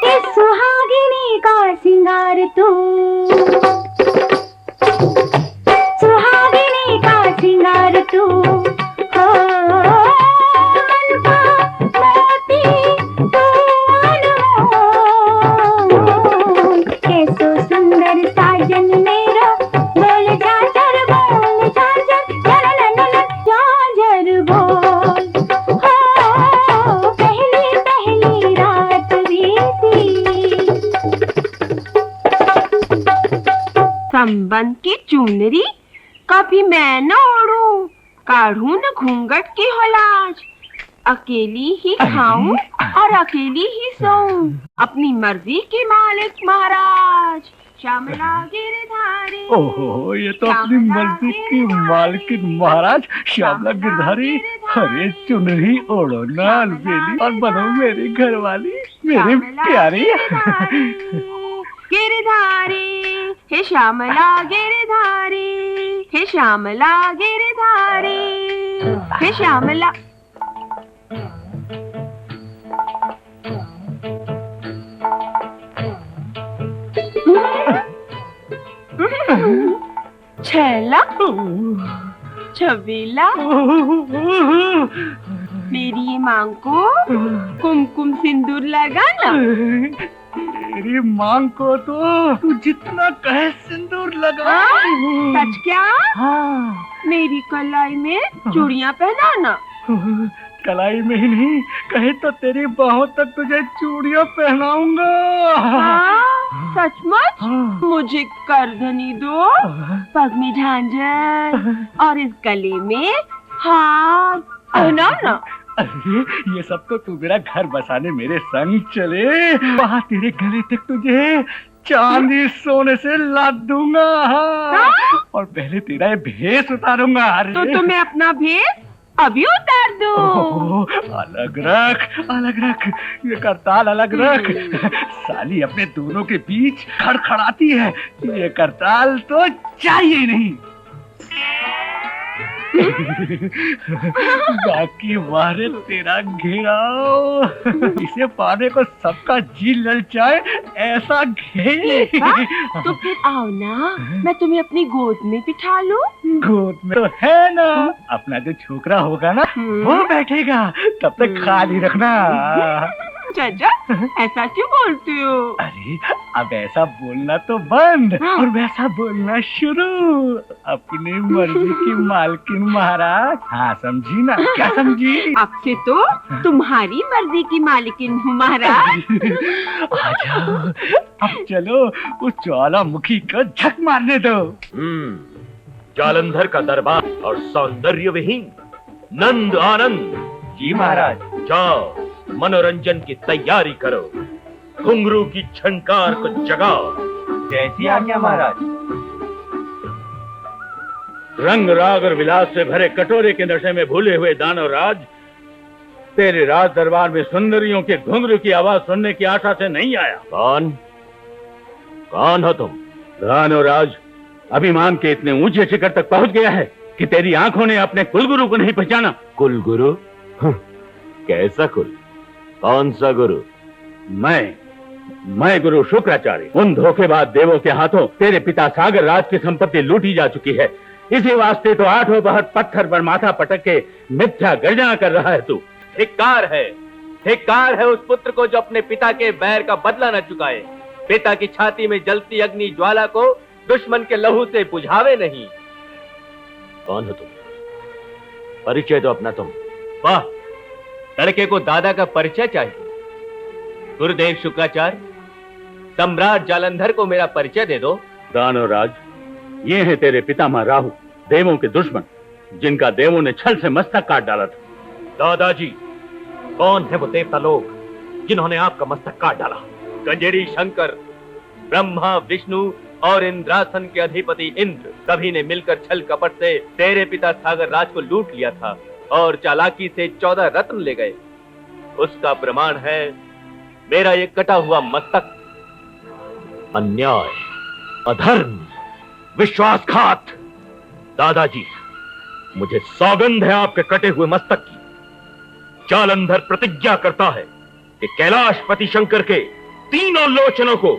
इस सुहागिनी का सिंगार तू, सुहागिनी का सिंगार तू, हो मन का मोती तू अनमोल, कैसो सुंदर साजन मेरा, बोल झांझर झललन झांझर बोल। संबंध की चुनरी कभी मैं न ओढ़ूं, काढ़ूं न घूंघट की होलाज, अकेली ही खाऊं और अकेली ही सोऊं, अपनी मर्जी की मालिक महाराज, श्यामला गिरधारी। ओहो, ये तो अपनी मर्जी की मालकिन महाराज श्यामला गिरधारी। अरे चुनरी ओढ़ो ना अलबेली और बनो मेरी घरवाली, मेरी प्यारी। गिरधारी हे श्यामला गिरधारी, हे श्यामला गिरधारी, हे श्यामला। छैला, छबीला, मेरी ये मांग को कुमकुम सिंदूर लगाना। तेरी मांग को तो तू जितना कहे सिंदूर लगा। सच क्या? हाँ। मेरी कलाई में चूड़ियां पहनाना। कलाई में ही नहीं, कहे तो तेरी बाहों तक तुझे चूड़ियां पहनाऊंगा। हाँ, सचमुच? हाँ। मुझे करधनी दो, पग में झांझर और इस गले में हार पहनाना। अरे ये सब तो तू मेरा घर बसाने मेरे संग चले, वहाँ तेरे गले तक तुझे चांदी सोने से लाद दूंगा। हाँ। और पहले तेरा ये भेष उतारूंगा। तो तुम्हें अपना भेष अभी उतार दो। अलग रख, अलग रख, ये करताल अलग रख। साली अपने दोनों के बीच खड़खड़ाती है, ये करताल तो चाहिए नहीं। बाकी वारे तेरा घेराव, इसे पाने को सबका जी ललचाए ऐसा घेर। तो फिर आओ ना, मैं तुम्हें अपनी गोद में बिठा लूं। गोद में तो है ना, अपना जो छोकरा होगा ना वो बैठेगा, तब तक खाली रखना। चाचा, ऐसा क्यों बोलते हो? अरे अब ऐसा बोलना तो बंद और वैसा बोलना शुरू। अपनी मर्जी की मालकिन महाराज। हाँ समझी ना? क्या समझी? अब से तो तुम्हारी मर्जी की मालकिन हूँ महाराज। आ जाओ, अब चलो उस ज्वालामुखी को झक मारने दो। जालंधर का दरबार और सौंदर्य विहीन नंद आनंद। जी महाराज। जाओ, मनोरंजन की तैयारी करो, घुंघरू की झनकार को जगाओ। जैसी आज्ञा महाराज। रंग राग और विलास से भरे कटोरे के नशे में भूले हुए दानवराज, तेरे राज दरबार में सुंदरियों के घुंघरू की आवाज सुनने की आशा से नहीं आया। कौन हो तुम? दानवराज, अभिमान के इतने ऊंचे शिखर तक पहुंच गया है कि तेरी आंखों ने अपने कुलगुरु को नहीं पहचाना। कुलगुरु? कैसा कुल? कौन सा गुरु? मैं गुरु शुक्राचार्य। उन धोखेबाज देवों के हाथों तेरे पिता सागर राज की संपत्ति लूटी जा चुकी है। इसी वास्ते तो आठों पहर पत्थर पर माथा पटक के मिथ्या गर्जना कर रहा है तू। धिक्कार है उस पुत्र को जो अपने पिता के बैर का बदला न चुकाए, पिता की छाती में जलती अग्नि ज्वाला को दुश्मन के लहू से बुझावे नहीं। कौन हो तुम? परिचय दो अपना तुम। वाह, लड़के को दादा का परिचय चाहिए। गुरुदेव शुक्राचार्य, सम्राट जालंधर को मेरा परिचय दे दो। दानवराज, ये है तेरे पितामह राहु, देवों के दुश्मन, जिनका देवों ने छल से मस्तक काट डाला था। दादाजी, कौन है वो देवता लोग जिन्होंने आपका मस्तक काट डाला? गंजेड़ी शंकर, ब्रह्मा, विष्णु और इंद्रासन के अधिपति इंद्र, सभी ने मिलकर छल कपट से तेरे पिता सागर राज को लूट लिया था और चालाकी से 14 रत्न ले गए। उसका प्रमाण है मेरा ये कटा हुआ मस्तक। अन्याय, अधर्म, विश्वासघात। दादाजी, मुझे सौगंध है आपके कटे हुए मस्तक की। जालंधर प्रतिज्ञा करता है कि कैलाशपति शंकर के तीनों लोचनों को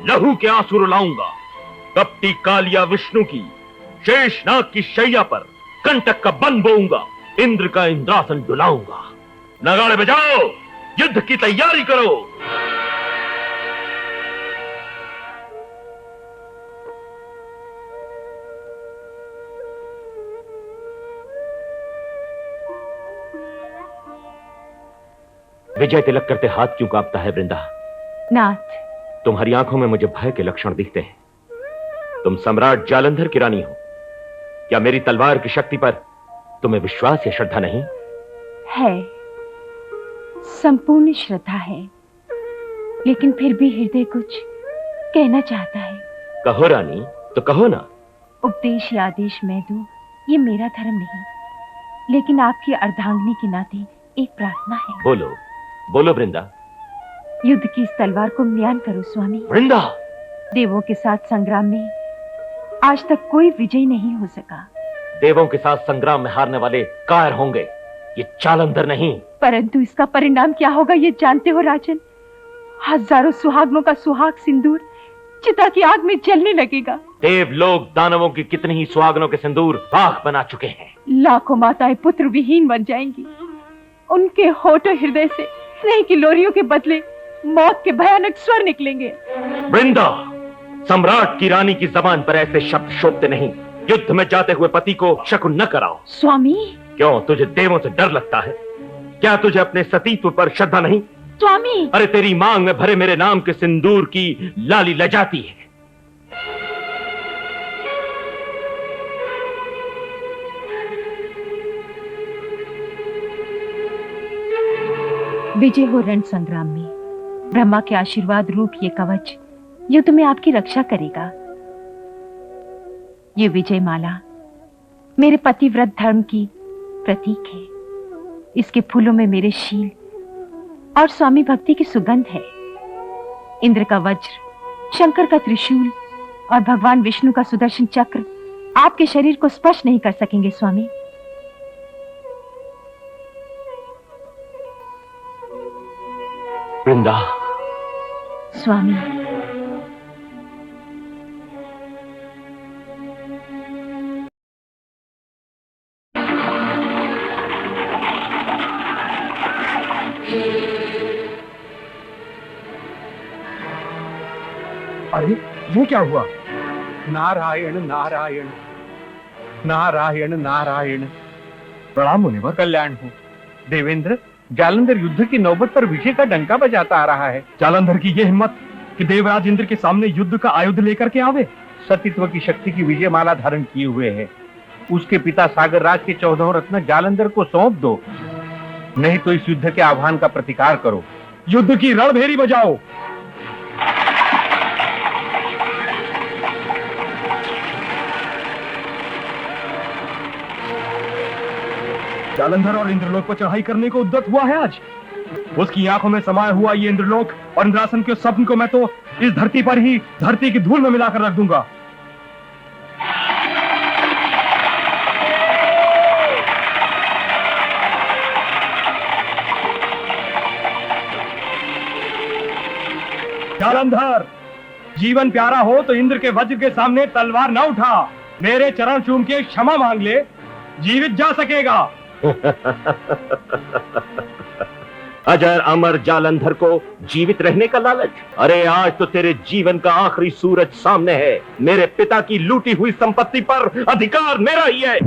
लहू के आंसू रुलाऊंगा। कपटी कालिया विष्णु की शेषनाग की शैया पर कंटक का बन बोऊंगा। इंद्र का इंद्रासन डुलाऊंगा। नगाड़े बजाओ, युद्ध की तैयारी करो। विजय तिलक करते हाथ क्यों कांपता है वृंदा? नाथ, तुम्हारी आंखों में मुझे भय के लक्षण दिखते हैं। तुम सम्राट जालंधर की रानी हो। क्या मेरी तलवार की शक्ति पर तुम्हें विश्वास या श्रद्धा नहीं? है, संपूर्ण श्रद्धा है, लेकिन फिर भी हृदय कुछ कहना चाहता है। कहो रानी, तो कहो ना। उपदेश या आदेश मैं दूं, ये मेरा धर्म नहीं, लेकिन आपकी अर्धांगिनी के नाते एक प्रार्थना है। बोलो बोलो वृंदा। युद्ध की इस तलवार को म्यान करो स्वामी। वृंदा, देवों के साथ संग्राम में आज तक कोई विजय नहीं हो सका। देवों के साथ संग्राम में हारने वाले कायर होंगे, ये जालंधर नहीं। परंतु इसका परिणाम क्या होगा ये जानते हो राजन? हजारों सुहागनों का सुहाग सिंदूर चिता की आग में जलने लगेगा। देव लोग दानवों की कितनी ही सुहागनों के सिंदूर राख बना चुके हैं। लाखों माताएं पुत्र विहीन बन जाएंगी। उनके होठों हृदय से स्नेह की लोरियों के बदले मौत के भयानक स्वर निकलेंगे। वृंदा, सम्राट की रानी की जबान पर ऐसे शब्द शोभते नहीं। युद्ध में जाते हुए पति को शकुन न कराओ। स्वामी, क्यों, तुझे देवों से डर लगता है? क्या तुझे अपने सतीत्व पर श्रद्धा नहीं? स्वामी, अरे तेरी मांग में भरे मेरे नाम के सिंदूर की लाली लजाती है। विजय हो रण संग्राम में। ब्रह्मा के आशीर्वाद रूप ये कवच युद्ध में आपकी रक्षा करेगा। ये विजय माला मेरे पतिव्रत धर्म की प्रतीक है। इसके फूलों में मेरे शील और स्वामी भक्ति की सुगंध है। इंद्र का वज्र, शंकर का त्रिशूल और भगवान विष्णु का सुदर्शन चक्र आपके शरीर को स्पर्श नहीं कर सकेंगे स्वामी। वृंदा, स्वामी, अरे ये क्या हुआ? नारायण नारायण नारायण नारायण। प्रणाम मुनिवर। कल्याण हो। देवेंद्र, जालंधर युद्ध की नौबत पर विजय का डंका बजाता आ रहा है। जालंधर की यह हिम्मत कि देवराज इंद्र के सामने युद्ध का आयुध लेकर के आवे। सतीत्व की शक्ति की विजय माला धारण किए हुए है। उसके पिता सागर राज के 14 रत्न जालंधर को सौंप दो, नहीं तो इस युद्ध के आह्वान का प्रतिकार करो। युद्ध की रणभेरी बजाओ। जालंधर और इंद्रलोक पर चढ़ाई करने को उद्यत हुआ है आज। उसकी आंखों में समाया हुआ ये इंद्रलोक और इंद्रासन के स्वप्न को मैं तो इस धरती पर ही धरती की धूल में मिलाकर रख दूंगा। जालंधर, जीवन प्यारा हो तो इंद्र के वज्र के सामने तलवार न उठा। मेरे चरण चूम के क्षमा मांग ले, जीवित जा सकेगा। अजर अमर जालंधर को जीवित रहने का लालच? अरे आज तो तेरे जीवन का आखिरी सूरज सामने है। मेरे पिता की लूटी हुई संपत्ति पर अधिकार मेरा ही है।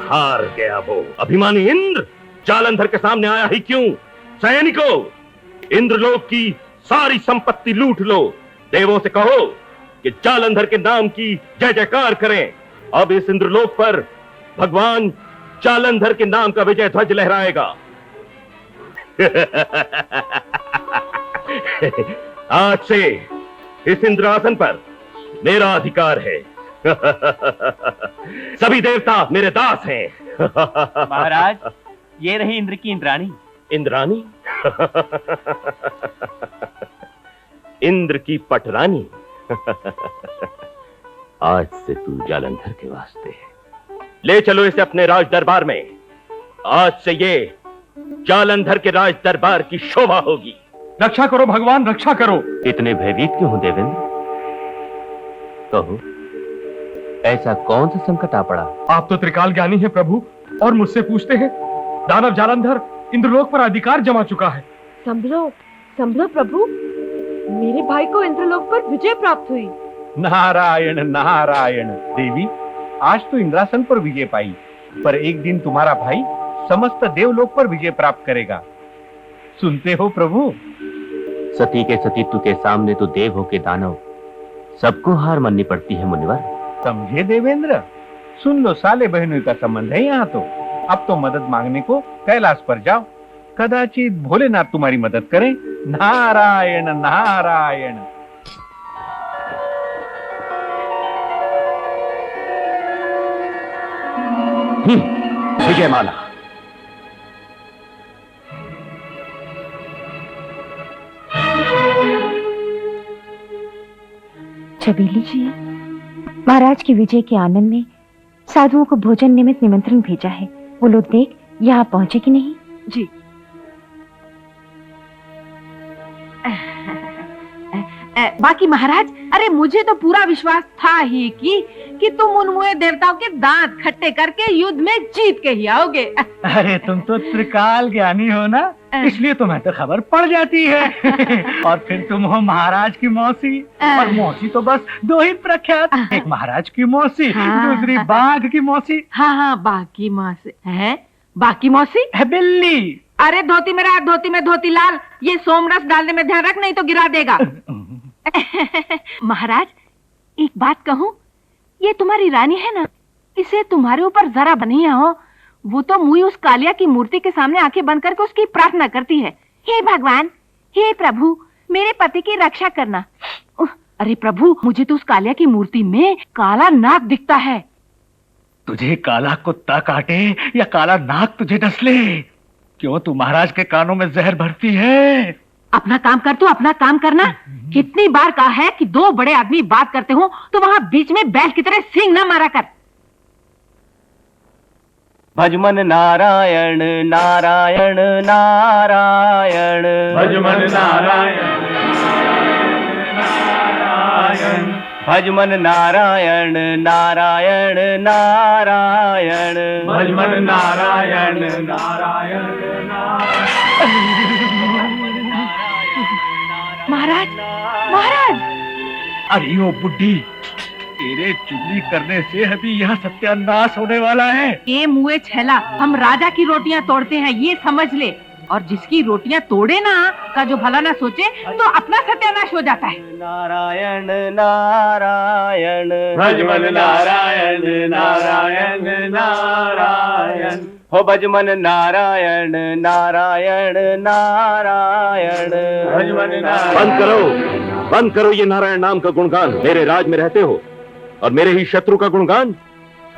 हार गया वो अभिमानी इंद्र। जालंधर के सामने आया ही क्यों? सैनिकों, इंद्रलोक की सारी संपत्ति लूट लो। देवों से कहो कि जालंधर के नाम की जय जयकार करें। अब इस इंद्रलोक पर भगवान जालंधर के नाम का विजय ध्वज लहराएगा। आज से इस इंद्रासन पर मेरा अधिकार है। सभी देवता मेरे दास हैं। महाराज, ये रही इंद्र की इंद्राणी। इंद्राणी? इंद्र की पटरानी। आज से तू जालंधर के वास्ते है। ले चलो इसे अपने राज दरबार में। आज से ये जालंधर के राज दरबार की शोभा होगी। रक्षा करो भगवान, रक्षा करो। इतने भयभीत क्यों हो देवेंद्र? कहो, ऐसा कौन सा संकट आ पड़ा? आप तो त्रिकाल ज्ञानी हैं प्रभु, और मुझसे पूछते हैं। दानव जालंधर इंद्रलोक पर अधिकार जमा चुका है। संभलो संभलो प्रभु, मेरे भाई को इंद्रलोक पर विजय प्राप्त हुई। नारायण नारायण। देवी, आज तो इंद्रासन पर विजय पाई, पर एक दिन तुम्हारा भाई समस्त देवलोक पर विजय प्राप्त करेगा। सुनते हो प्रभु? सती के सतीत्व के सामने तो देव हो के दानव सबको हार माननी पड़ती है मुनिवर। समझे देवेंद्र? सुन लो, साले बहनों का संबंध है यहाँ तो। अब तो मदद मांगने को कैलाश पर जाओ, कदाचित भोलेनाथ तुम्हारी मदद करें। नारायण नारायण। विजयमाला। छबीली जी, महाराज की विजय के आनंद में साधुओं को भोजन निमित्त निमंत्रण भेजा है। वो लोग देख यहाँ पहुंचे कि नहीं? जी। बाकी महाराज, अरे मुझे तो पूरा विश्वास था ही कि तुम उन मुए देवताओं के दांत खट्टे करके युद्ध में जीत के ही आओगे। अरे तुम तो त्रिकाल ज्ञानी हो ना, इसलिए तुम्हें तो खबर पड़ जाती है। और फिर तुम हो महाराज की मौसी, और मौसी तो बस दो ही प्रख्यात, एक महाराज की मौसी, दूसरी बाघ की मौसी। हाँ, बाघ की मौसी है। बाकी मौसी है बिल्ली। अरे धोती में रात, धोती में धोती लाल, ये सोमरस डालने में ध्यान रख, नहीं तो गिरा देगा। महाराज, एक बात कहूँ, ये तुम्हारी रानी है ना, इसे तुम्हारे ऊपर जरा बनी हो। वो तो मुई उस कालिया की मूर्ति के सामने आंखें बंद करके उसकी प्रार्थना करती है, हे भगवान, हे प्रभु, मेरे पति की रक्षा करना। अरे प्रभु, मुझे तो उस कालिया की मूर्ति में काला नाग दिखता है। तुझे काला कुत्ता काटे या काला नाग तुझे डस ले, क्यों तू महाराज के कानों में जहर भरती है? अपना काम कर, तू अपना काम करना। कितनी बार कहा है कि दो बड़े आदमी बात करते हो तो वहां बीच में बैल की तरह सींग ना मारा कर। भजमन नारायण नारायण नारायण, भजमन नारायण नारायण, भजमन नारायण नारायण नारायण, भजमन नारायण नारायण नारायण। महाराज, महाराज, अरे ओ बुड्ढी, तेरे चुगली करने से अभी यहाँ सत्यानाश होने वाला है। ये मुए छेला, हम राजा की रोटियां तोड़ते हैं, ये समझ ले। और जिसकी रोटियां तोड़े ना का जो भला ना सोचे तो अपना सत्यानाश हो जाता है। नारायण नारायण, भजमन नारायण नारायण नारायण, हो भजमन नारायण नारायण नारायण, भजमन नारायण। बंद करो ये नारायण नाम का गुणगान। मेरे राज में रहते हो और मेरे ही शत्रु का गुणगान।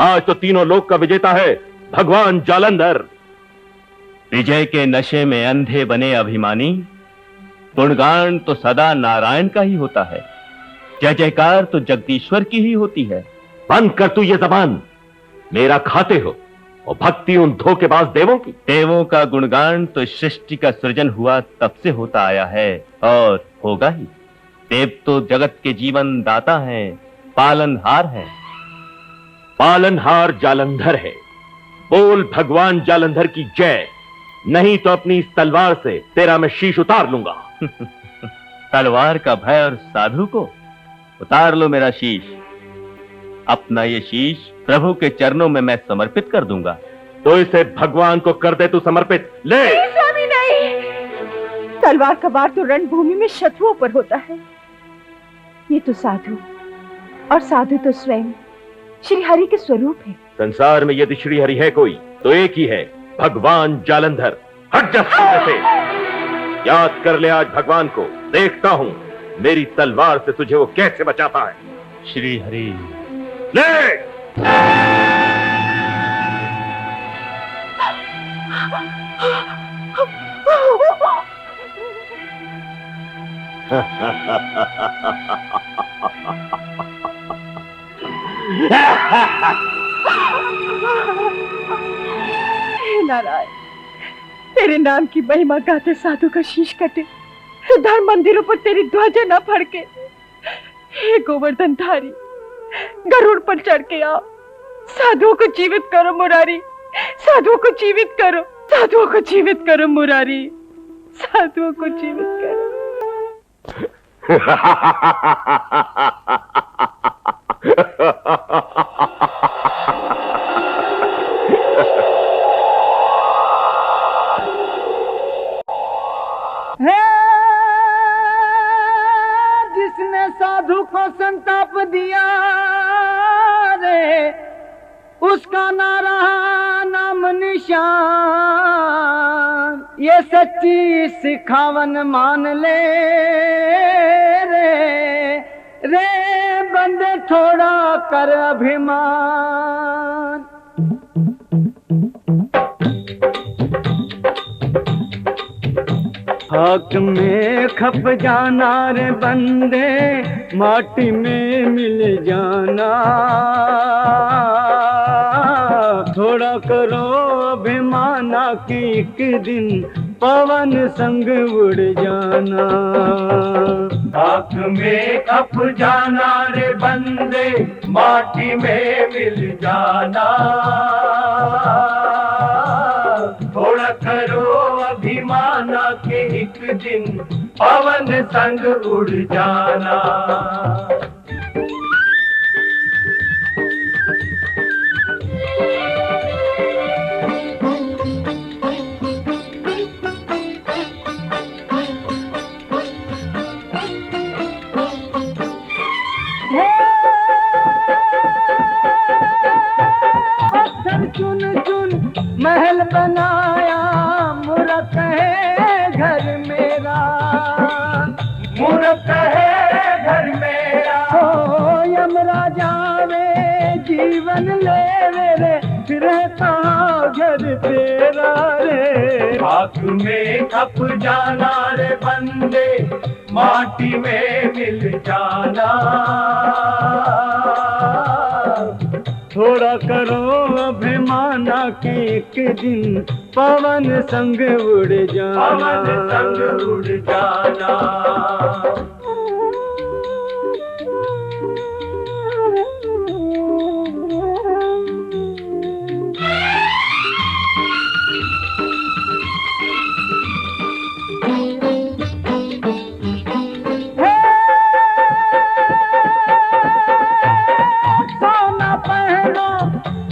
आज तो तीनों लोक का विजेता है भगवान जालंधर। विजय के नशे में अंधे बने अभिमानी, गुणगान तो सदा नारायण का ही होता है, जय जयकार तो जगदीश्वर की ही होती है। बंद कर तू ये जबान, मेरा खाते हो और भक्ति उन धोखेबाज देवों की। देवों का गुणगान तो सृष्टि का सृजन हुआ तब से होता आया है और होगा ही। देव तो जगत के जीवन दाता हैं, पालनहार हैं। पालनहार जालंधर है। बोल भगवान जालंधर की जय, नहीं तो अपनी इस तलवार से तेरा मैं शीश उतार लूंगा। तलवार का भय और साधु को? उतार लो मेरा शीश। अपना ये शीश प्रभु के चरणों में मैं समर्पित कर दूंगा। तो इसे भगवान को कर दे तू समर्पित। ले। नहीं स्वामी, नहीं। तलवार का वार तो रणभूमि में शत्रुओं पर होता है। ये तो साधु, और साधु तो स्वयं श्री हरि के स्वरूप है। संसार में यदि श्री हरि है कोई तो एक ही है, भगवान जालंधर। हट जा सामने से। याद कर ले आज भगवान को, देखता हूं मेरी तलवार से तुझे वो कैसे बचाता है। श्री हरि। ले हे नारायण, तेरे नाम की महिमा गाते साधु का शीश कटे, धर्म मंदिरों पर तेरी ध्वजा न फड़के। हे गोवर्धन धारी, गरुड़ पर चढ़ के आओ, साधुओं को जीवित करो मुरारी, साधुओं को जीवित करो, साधुओं को जीवित करो मुरारी, साधुओं को जीवित करो। जिसने साधु को संताप दिया रे, उसका ना रहा नाम निशान। ये सच्ची सिखावन मान ले रे, रे बंदे थोड़ा कर अभिमान। हाक में खप जाना रे बंदे, माटी में मिल जाना। थोड़ा करो अभिमाना कि एक दिन पवन संग उड़ जाना। हाक में खप जाना रे बंदे, माटी में मिल जाना। थोड़ा करो अभिमाना के एक दिन पवन संग उड़ जाना। चुन चुन महल बनाया, मूर्ख है घर मेरा, मूर्ख है घर मेरा। हो यमराजा वे जीवन ले रे, फिर कहाँ घर तेरा रे। हाथ में खप जाना रे बंदे, माटी में मिल जाना। थोड़ा करो अभिमाना कि एक दिन पवन संग उड़ जाना। पवन संग उड़ जाना।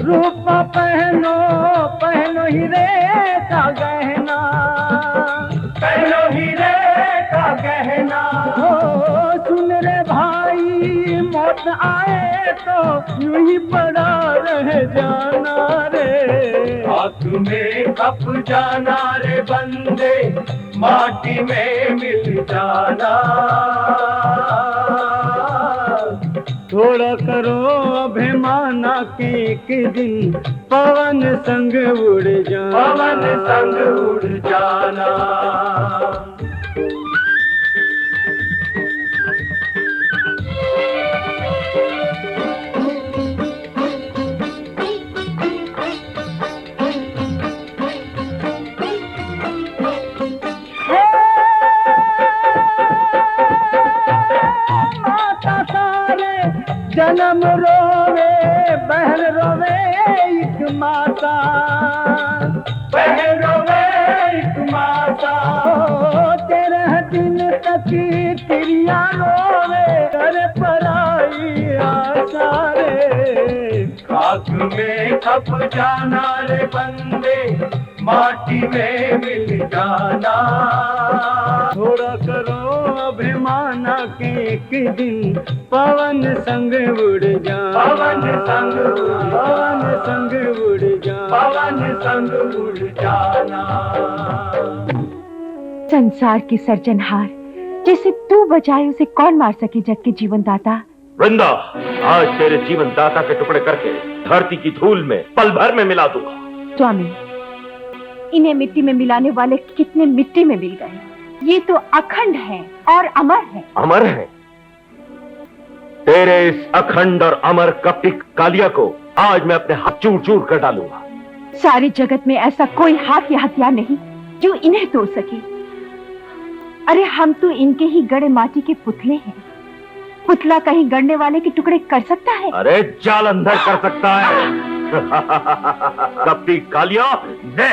रूपा पहनो, पहनो हीरे का गहना, पहनो हीरे का गहना। हो सुन रे भाई, मौत आए तो यूं ही पड़ा रह जाना रे। हाथ में खप जाना रे बंदे, माटी में मिल जाना। थोड़ा करो अभिमाना कि एक दिन पवन संग उड़ जाना। पवन संग उड़ जाना। जन्म रोवे बहन रोवे एक माता, बहन रोवे एक माता। तेरह दिन तक तिरिया रोवे, कर पराई आशा रे। खाक में खप जाना रे बंदे, माटी में मिल जाना। थोड़ा करो अभिमान के एक दिन पवन संग उड़ जाना। पवन संग उड़ जाना। पवन संग उड़ जाना। संसार के सर्जनहार जिसे तू बचाए उसे कौन मार सके जग के जीवन दाता। वृंदा, आज तेरे जीवन दाता के टुकड़े करके धरती की धूल में पल भर में मिला दूंगा। स्वामी, इन्हें मिट्टी में मिलाने वाले कितने मिट्टी में मिल गए। ये तो अखंड है और अमर है। अमर है? तेरे इस अखंड और अमर कपटी कालिया को आज मैं अपने हाथ चूर चूर कर डालूंगा। सारे जगत में ऐसा कोई हाथ या हथियार नहीं जो इन्हें तोड़ सके। अरे हम तो इनके ही गड़े माटी के पुतले हैं। पुतला कहीं गड़ने वाले के टुकड़े कर सकता है? अरे जालंधर कर सकता है। कपटी कालिया, दे।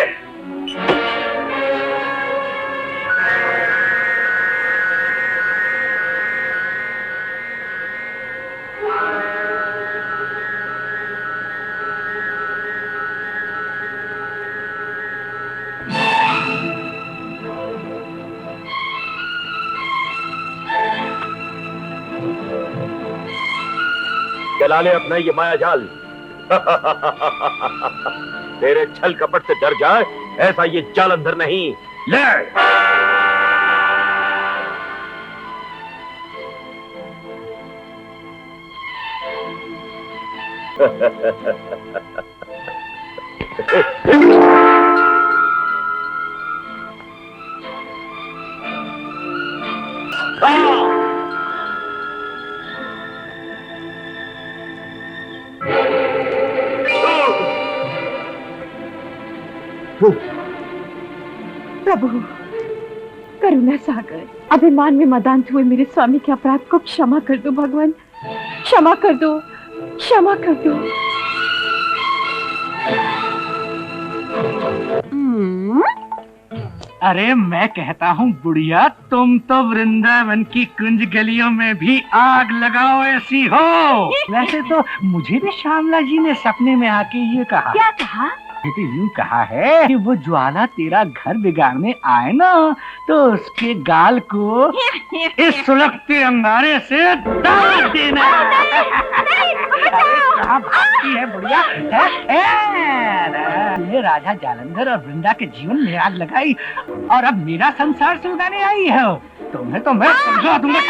चला ले अपना ये माया जाल। तेरे छल कपट से डर जाए ऐसा ये जालंधर नहीं। ले। प्रभु, करुणा सागर, अभिमान में मदांत हुए मेरे स्वामी के अपराध को क्षमा कर दो भगवान। क्षमा कर दो, क्षमा कर दो। अरे मैं कहता हूँ बुढ़िया, तुम तो वृंदावन की कुंज गलियों में भी आग लगाओ ऐसी हो। वैसे तो मुझे भी श्यामला जी ने सपने में आके ये कहा। क्या कहा? तो यूं कहा है कि वो ज्वाला तेरा घर बिगाड़ने आए ना तो उसके गाल को इस सुलगते अंगारे से दाग देना। कहाँ भागती है बुढ़िया? ये राजा जालंधर और वृंदा के जीवन में आग लगाई और अब मेरा संसार सुलगाने आई है। तुम्हें तो मैं समझा दूंगा।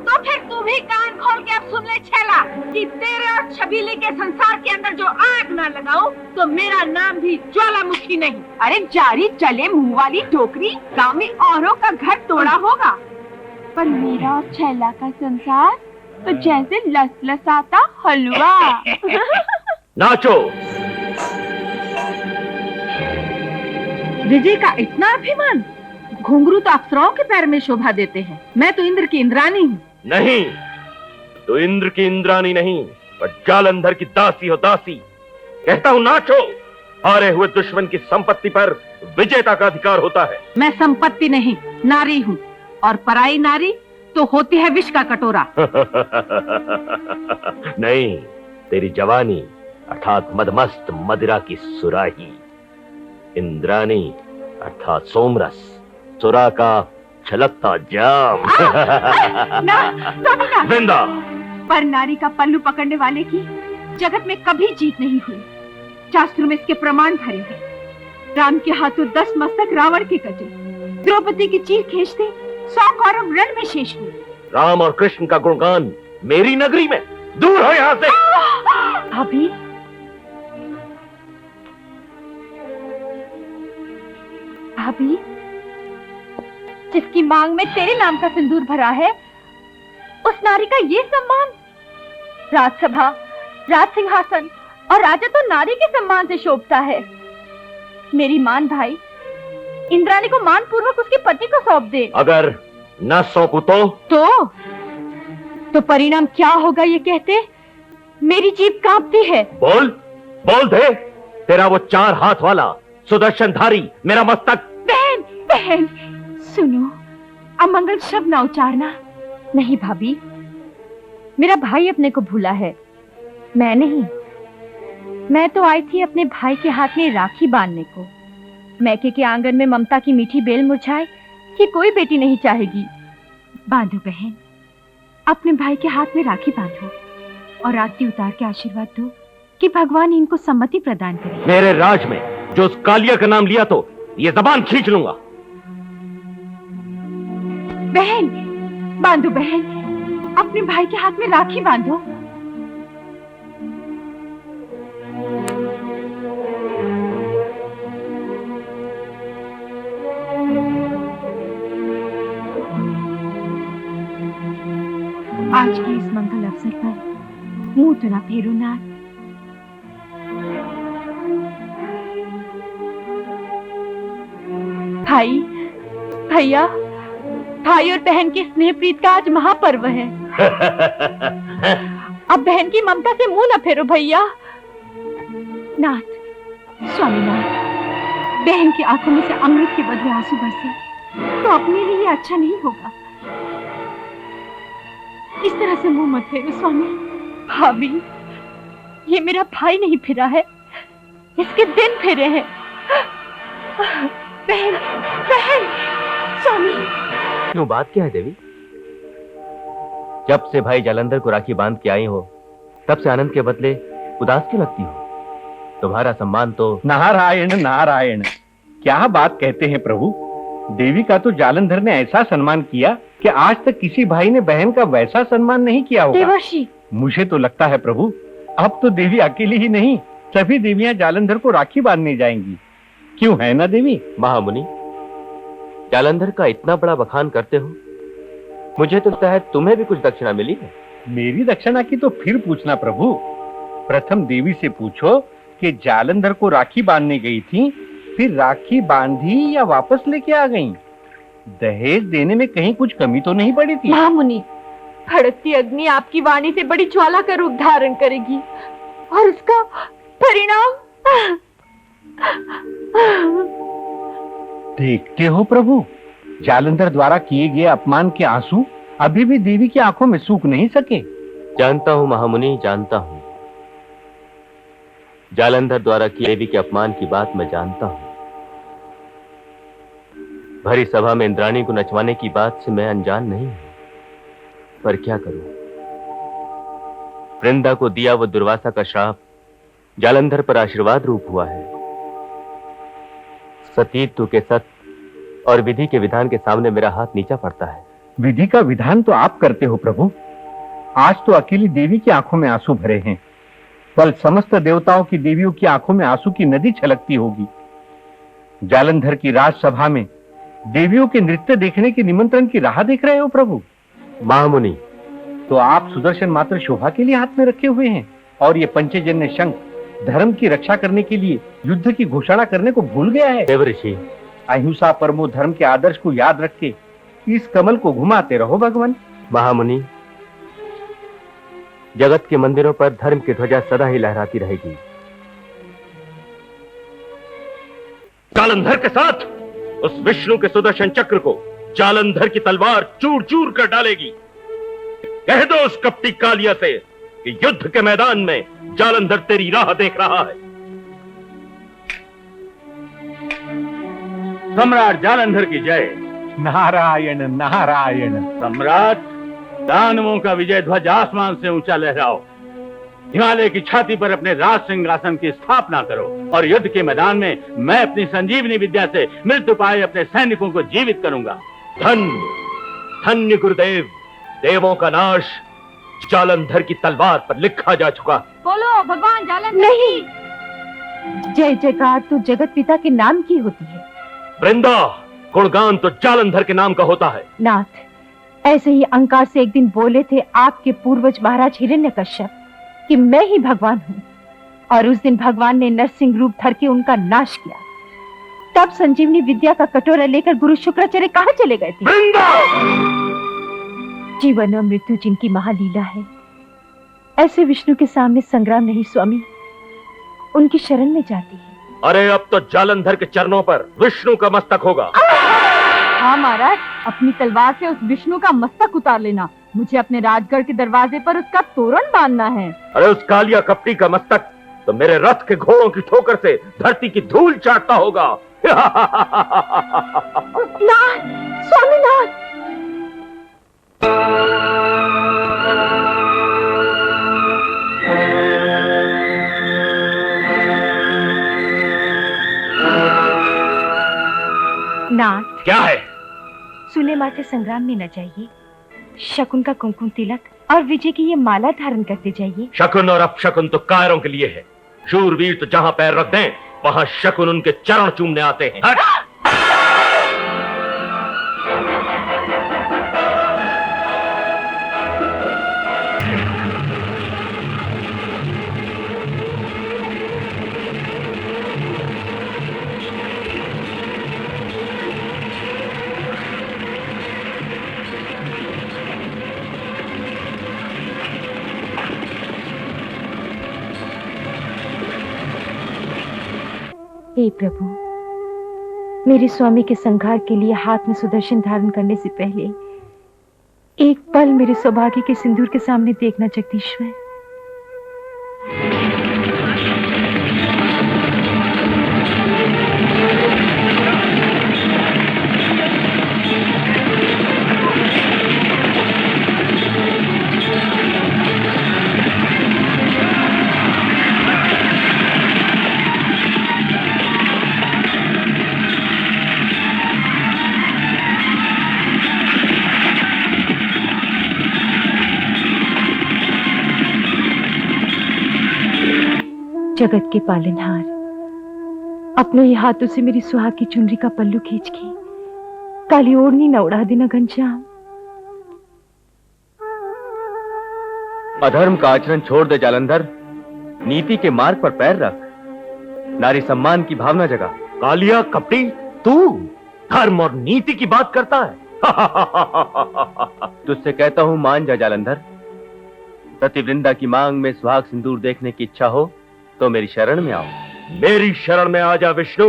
तो फिर तू भी कान खोल के अब सुन ले छेला कि तेरे और छबीले के संसार के अंदर जो आग ना लगाऊं तो मेरा नाम भी ज्वालामुखी नहीं। अरे जारी चले मुंह वाली टोकरी, गांव में औरों का घर तोड़ा होगा पर मेरा और छेला का संसार तो जैसे लसलसाता हलवा। नाचो। विजय का इतना अभिमान। घुंघरू तो अप्सराओं के पैर में शोभा देते हैं। मैं तो इंद्र की इंद्रानी हूँ। नहीं, तो इंद्र की इंद्रानी नहीं पर जालंधर की दासी हो दासी। कहता हूँ नाचो। हारे हुए दुश्मन की संपत्ति पर विजेता का अधिकार होता है। मैं संपत्ति नहीं, नारी हूँ और पराई नारी तो होती है विष का कटोरा। नहीं, तेरी जवानी अर्थात मदमस्त मदिरा की सुराही, इंद्रानी अर्थात सोमरस, सुरा का छलकता जाम। वृंदा, पर नारी का पल्लू पकड़ने वाले की जगत में कभी जीत नहीं हुई। शास्त्रों में इसके प्रमाण भरे हैं। राम के हाथों 10 मस्तक रावण के कटे, द्रौपदी की चीर खींचते 100 कौरव रण में शेष हुए। राम और कृष्ण का गुणगान मेरी नगरी में। दूर हो यहाँ से। भाभी, भाभी, जिसकी मांग में तेरे नाम का सिंदूर भरा है उस नारी का ये सम्मान। राजसभा, राज सिंहासन और राजा तो नारी के सम्मान से शोभता है। मेरी मान भाई, इंद्राणी को मान पूर्वक उसके पति को सौंप दे। अगर न सौंपू तो परिणाम क्या होगा ये कहते मेरी जीभ कांपती है। बोल बोल दे। तेरा वो 4 हाथ वाला सुदर्शनधारी मेरा मस्तक। बहन, बहन सुनो, अमंगल शब्द ना उच्चारना। नहीं भाभी, मेरा भाई अपने को भूला है, मैं नहीं। मैं तो आई थी अपने भाई के हाथ में राखी बांधने को। मैके के आंगन में ममता की मीठी बेल मुरझाए कि कोई बेटी नहीं चाहेगी। बांधो बहन, अपने भाई के हाथ में राखी बांधो और आरती उतार के आशीर्वाद दो कि भगवान इनको सम्मति प्रदान करे। मेरे राज में जो उस कालिया का नाम लिया तो ये जबान खींच लूंगा। बहन, बांधो बहन, अपने भाई के हाथ में राखी बांधो। आज के इस मंगल अवसर पर मुंह तो ना फेरो नाथ। भाई, भैया, भाई और बहन के स्नेह प्रीत का आज महापर्व है। अब बहन की ममता से मुंह न फेरो भैया। नाथ, स्वामीनाथ, बहन की आंखों में से अमृत के बदले आंसू बरसे तो अपने लिए अच्छा नहीं होगा। इस तरह से मुंह मत फेरो स्वामी। भाभी, ये मेरा भाई नहीं फिरा है, इसके दिन फिरे हैं। बहन, बहन, स्वामी। क्यों, बात क्या है देवी? जब से भाई जालंधर को राखी बांध के आई हो तब से आनंद के बदले उदास क्यों लगती हो? तुम्हारा सम्मान तो। नारायण नारायण, क्या बात कहते हैं प्रभु। देवी का तो जालंधर ने ऐसा सम्मान किया कि आज तक किसी भाई ने बहन का वैसा सम्मान नहीं किया होगा। देवर्षि, मुझे तो लगता है प्रभु, अब तो देवी अकेली ही नहीं, सभी देवियां जालंधर को राखी बांधने जाएंगी। क्यों, है ना देवी? महामुनि, जालंधर का इतना बड़ा बखान करते हो, मुझे तो लगता है तुम्हें भी कुछ दक्षिणा मिली है। मेरी दक्षिणा की तो फिर पूछना प्रभु। प्रथम देवी से पूछो कि जालंधर को राखी बांधने गई थी, फिर राखी बांधी या वापस लेके आ गई। दहेज देने में कहीं कुछ कमी तो नहीं पड़ी थी? महामुनि, भड़कती अग्नि आपकी वाणी से बड़ी ज्वाला का रूप धारण करेगी और उसका परिणाम। देखते हो प्रभु, जालंधर द्वारा किए गए अपमान के आंसू अभी भी देवी की आंखों में सूख नहीं सके। जानता हूं महामुनि, जानता हूं। जालंधर द्वारा किए देवी के अपमान की बात मैं जानता हूं। भरी सभा में इंद्राणी को नचवाने की बात से मैं अनजान नहीं हूं, पर क्या करूं? वृंदा को दिया वो दुर्वासा का श्राप जालंधर पर आशीर्वाद रूप हुआ है। सतीत्व के सत्य और विधि के विधान के सामने मेरा हाथ नीचा पड़ता है। विधि का विधान तो आप करते हो प्रभु। आज तो अकेली देवी की आंखों में आंसू भरे हैं, कल समस्त देवताओं की देवियों की आंखों में आंसू की नदी छलकती होगी। जालंधर की राजसभा में देवियों के नृत्य देखने के निमंत्रण की राह देख रहे हो प्रभु? महामुनि, तो आप सुदर्शन मात्र शोभा के लिए हाथ में रखे हुए हैं और ये पंचजन्य शंख धर्म की रक्षा करने के लिए युद्ध की घोषणा करने को भूल गया है। देवर्षि, अहिंसा परमो धर्म के आदर्श को याद रख के इस कमल को घुमाते रहो भगवान। महामुनि, जगत के मंदिरों पर धर्म की ध्वजा सदा ही लहराती रहेगी। जालंधर के साथ उस विष्णु के सुदर्शन चक्र को जालंधर की तलवार चूर चूर कर डालेगी। कह दो उस कपटी कालिया से कि युद्ध के मैदान में जालंधर तेरी राह देख रहा है। सम्राट जालंधर की जय। नारायण नारायण। सम्राट, दानवों का विजय ध्वज आसमान से ऊंचा लहराओ। हिमालय की छाती पर अपने राज सिंहासन की स्थापना करो और युद्ध के मैदान में मैं अपनी संजीवनी विद्या से मृत्यु पाए अपने सैनिकों को जीवित करूंगा। धन्य धन्य गुरुदेव, देवों का नाश जालंधर की तलवार पर लिखा जा चुका। बोलो भगवान जालंधर। नहीं, जय जयकार तो जगत पिता के नाम की होती है। वृंदा, गुणगान तो जालंधर के नाम का होता है। नाथ, ऐसे ही अहंकार से एक दिन बोले थे आपके पूर्वज महाराज हिरण्यकश्यप कि मैं ही भगवान हूँ, और उस दिन भगवान ने नरसिंह रूप धर के उनका नाश किया। तब संजीवनी विद्या का कटोरा लेकर गुरु शुक्राचार्य कहाँ चले गए थे? जीवन और मृत्यु जिनकी महालीला है, ऐसे विष्णु के सामने संग्राम नहीं स्वामी, उनकी शरण में जाती है। अरे अब तो जालंधर के चरणों पर विष्णु का मस्तक होगा। हाँ महाराज, अपनी तलवार से उस विष्णु का मस्तक उतार लेना। मुझे अपने राजगढ़ के दरवाजे पर उसका तोरण बांधना है। अरे उस कालिया कपटी का मस्तक तो मेरे रथ के घोड़ों की ठोकर से धरती की धूल चाटता होगा। नाथ, स्वामीनाथ। नाथ, क्या है? सुने माथे संग्राम में न जाइए। शकुन का कुमकुम तिलक और विजय की ये माला धारण करते जाइए। शकुन और अपशकुन तो कायरों के लिए है। शूरवीर तो जहां पैर रख दें वहां शकुन उनके चरण चूमने आते हैं। हट! हे प्रभु, मेरे स्वामी के संहार के लिए हाथ में सुदर्शन धारण करने से पहले एक पल मेरे सौभाग्य के सिंदूर के सामने देखना जगदीश्वर। जगत के पालनहार, अपने ही हाथों से मेरी सुहाग की चुनरी का पल्लू खींच के काली ओढ़नी न उड़ा देना घनश्याम। अधर्म का आचरण छोड़ दे जालंधर, नीति के मार्ग पर पैर रख, नारी सम्मान की भावना जगा। कालिया कपटी, तू धर्म और नीति की बात करता है? तुझसे कहता हूं मान जा जालंधर। सतीवृंदा की मांग में सुहाग सिंदूर देखने की इच्छा हो तो मेरी शरण में आओ। मेरी शरण में आ जा विष्णु,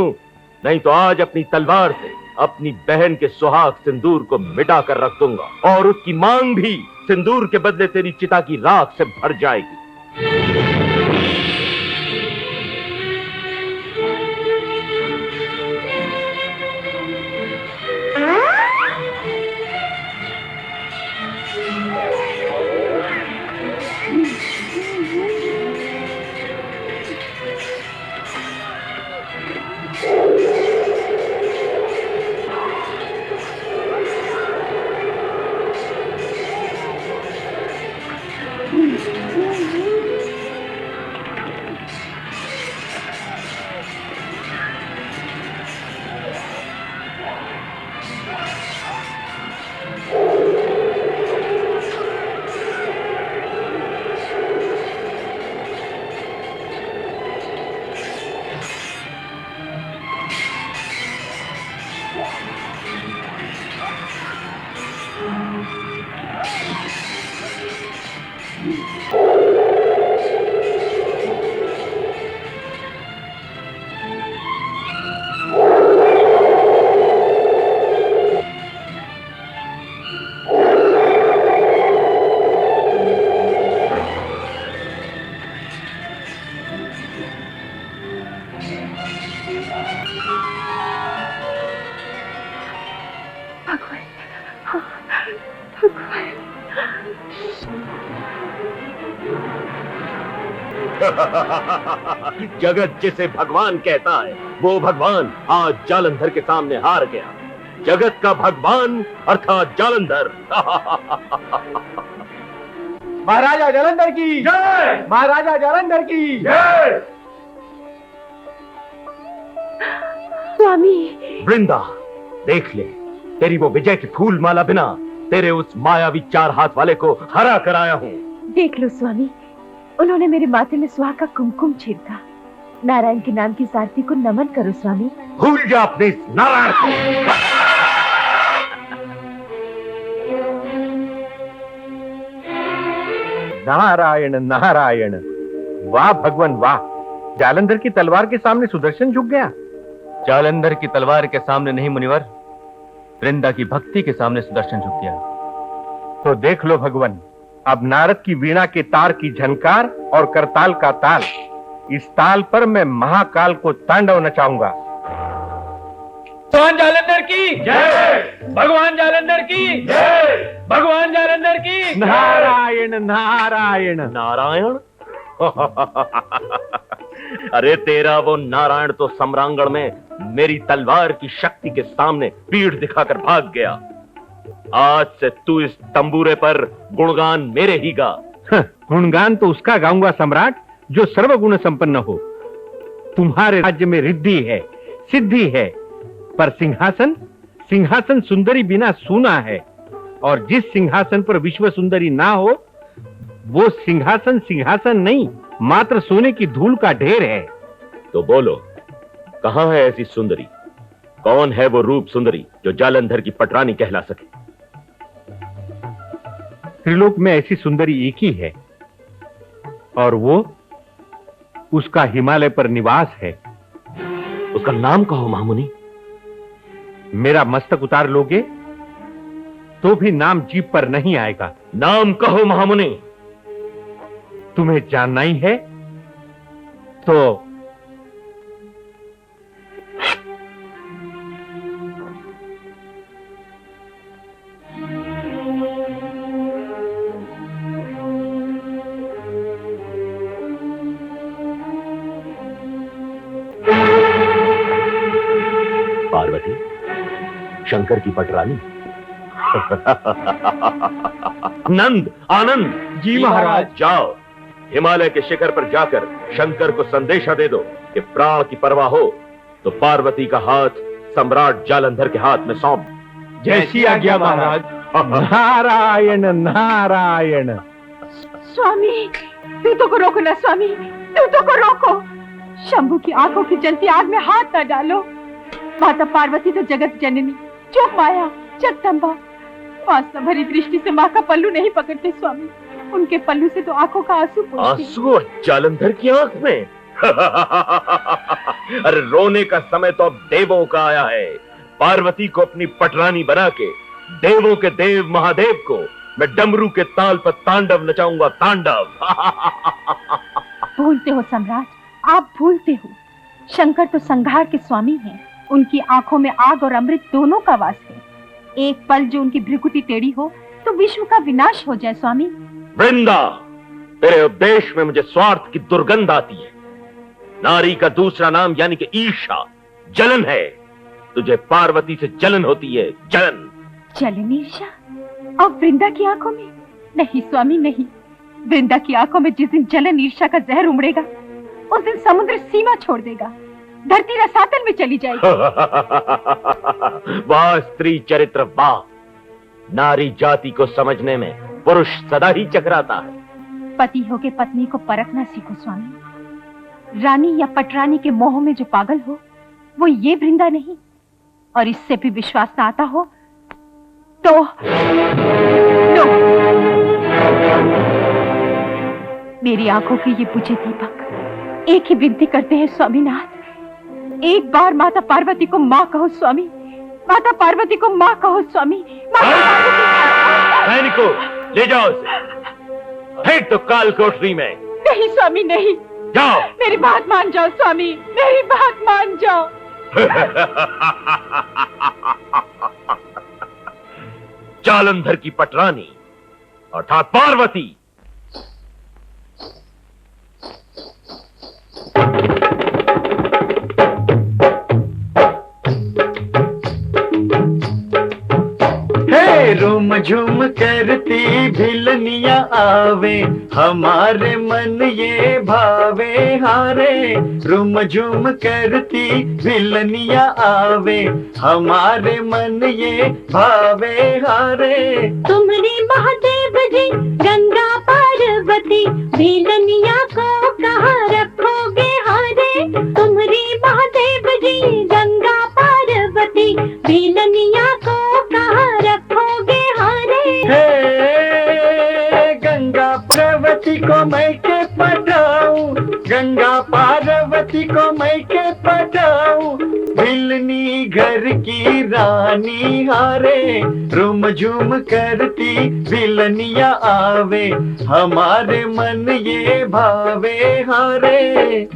नहीं तो आज अपनी तलवार से अपनी बहन के सुहाग सिंदूर को मिटा कर रख दूंगा और उसकी मांग भी सिंदूर के बदले तेरी चिता की राख से भर जाएगी। जगत जिसे भगवान कहता है वो भगवान आज जालंधर के सामने हार गया। जगत का भगवान अर्थात जालंधर। महाराजा जालंधर की जय, महाराजा जालंधर की जय। स्वामी वृंदा, देख ले, तेरी वो विजय की फूल माला बिना तेरे उस मायावी 4 हाथ वाले को हरा कर आया हूँ। देख लो स्वामी, उन्होंने मेरे माथे में सुहाग का कुमकुम छिड़का। नारायण के नाम की इस आरती को नमन करो स्वामी। भूल जा अपने इस नारायण को। नारायण नारायण, वाह भगवान वाह। जालंधर की तलवार के सामने सुदर्शन झुक गया। जालंधर की तलवार के सामने नहीं मुनिवर, वृंदा की भक्ति के सामने सुदर्शन झुक गया। तो देख लो भगवान, अब नारद की वीणा के तार की झनकार और करताल का ताल, इस ताल पर मैं महाकाल को तांडव नचाऊंगा। भगवान जालंधर की जय, भगवान जालंधर की जय, भगवान जालंधर की नारायण नारायण नारायण। अरे तेरा वो नारायण तो सम्रांगण में मेरी तलवार की शक्ति के सामने पीठ दिखाकर भाग गया। आज से तू इस तंबूरे पर गुणगान मेरे ही गा। गुणगान तो उसका गाऊंगा सम्राट जो सर्वगुण संपन्न हो। तुम्हारे राज्य में रिद्धि है, सिद्धि है, पर सिंहासन सिंहासन सुंदरी बिना सूना है। और जिस सिंहासन पर विश्व सुंदरी ना हो वो सिंहासन सिंहासन नहीं, मात्र सोने की धूल का ढेर है। तो बोलो, कहां है ऐसी सुंदरी? कौन है वो रूप सुंदरी जो जालंधर की पटरानी कहला सके? त्रिलोक में ऐसी सुंदरी एक ही है, और वो उसका हिमालय पर निवास है। उसका नाम कहो महामुनि। मेरा मस्तक उतार लोगे तो भी नाम जीभ पर नहीं आएगा। नाम कहो महामुनि। तुम्हें जानना ही है तो पार्वती, शंकर की पटरानी। नंद, आनंद। जी महाराज। जाओ, हिमालय के शिखर पर जाकर शंकर को संदेशा दे दो कि प्राण की परवाह हो तो पार्वती का हाथ सम्राट जालंधर के हाथ में सौंप। जैसी आज्ञा महाराज। नारायण नारायण। स्वामी, दूतों को रोको ना स्वामी, दूतों को रोको। शंभू की आंखों की जलती आग में हाथ न डालो। माता पार्वती तो जगत जननी, जो माया जगदम्बा, वासना भरी दृष्टि से माँ का पल्लू नहीं पकड़ते स्वामी। उनके पल्लू से तो आंखों का आंसू पोंछते। आंसू जालंधर की आंख में? अरे रोने का समय तो अब देवों का आया है। पार्वती को अपनी पटरानी बना के देवों के देव महादेव को मैं डमरू के ताल पर तांडव नचाऊंगा, तांडव। भूलते हो सम्राट, आप भूलते हो। शंकर तो संहार के स्वामी हैं। उनकी आंखों में आग और अमृत दोनों का वास है। एक पल जो उनकी भ्रुकुटी टेढ़ी हो तो विश्व का विनाश हो जाए स्वामी। वृंदा, तेरे उपदेश में मुझे स्वार्थ की दुर्गंध आती है। नारी का दूसरा नाम यानी कि ईर्षा, जलन है। तुझे पार्वती से जलन होती है, जलन। जलन ईर्षा? और वृंदा की आंखों में? नहीं स्वामी नहीं। वृंदा की आंखों में जिस दिन जलन ईर्षा का जहर उमड़ेगा उस दिन समुद्र सीमा छोड़ देगा, धरती रसातल में चली जाएगी। वाह स्त्री चरित्र, वाह। नारी जाति को समझने में पुरुष सदा ही चकराता है। पति होके पत्नी को परखना सीखो स्वामी। रानी या पटरानी के मोह में जो पागल हो वो ये वृंदा नहीं, और इससे भी विश्वास न आता हो तो लो। मेरी आंखों के ये बुझे दीपक एक ही विनती करते हैं स्वामीनाथ, एक बार माता पार्वती को माँ कहो स्वामी, माता पार्वती को माँ कहो स्वामी। सैनिकों, ले जाओ इसे, फेंक दो काल कोठरी में। नहीं स्वामी नहीं, जाओ। मेरी बात मान जाओ स्वामी, मेरी बात मान जाओ। जालंधर की पटरानी अर्थात पार्वती। झूम झूम करती भिलनिया आवे, हमारे मन ये भावे हारे। रूम झूम करती भिलनिया आवे, हमारे मन ये भावे हारे। तुम्हारी महादेव जी गंगा पार्वती, भिलनिया को कहाँ रखोगे हारे। तुम्हारी महादेव जी गंगा पार्वती, भिलनिया को कहाँ रखोगे हारे। हे गंगा पार्वती को मैं के पटाऊं, गंगा पार्वती को मैं के पटाऊं। भिलनी घर की रानी हारे, रूम झूम करती भिलनिया आवे, हमारे मन ये भावे हारे।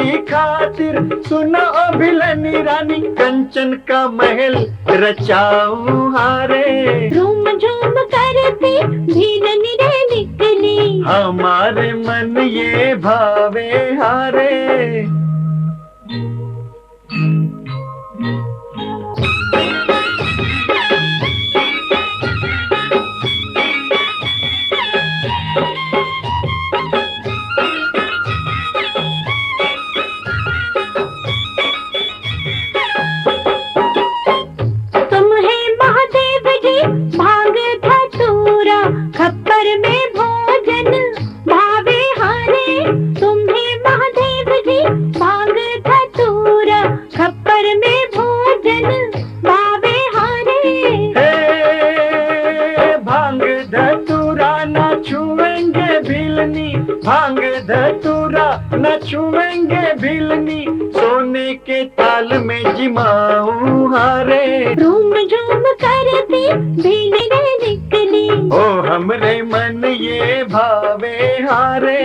की खातिर सुनो अभिलनी रानी, कंचन का महल रचाऊं हारे। झूम झूम करती भीलनी रे निकली, हमारे मन ये भावे हारे। भांग धतूरा खप्पर में भोजन भावे हारे। तुम्हें महादेव जी भांग धतूरा खप्पर में भोजन भावे हारे। हे भांग धतूरा न छुएंगे भिलनी, भांग धतूरा न छुएंगे भिलनी, सोने के ताल में जिमाऊं हारे। झूम झूम करती भीलनी रे निकली, ओ हमरे मन ये भावे हारे।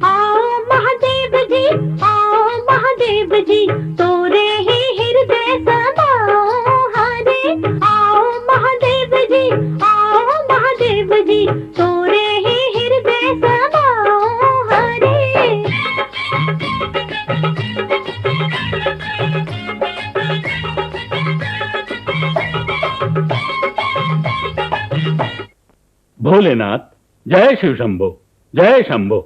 आओ महादेव जी, आओ महादेव जी, तोरे ही हृदय समाओ हारे। आओ महादेव जी, आओ महादेव जी, तोरे ही हृदय समाओ हारे। भोलेनाथ, जय शिव शंभो, जय शंभो।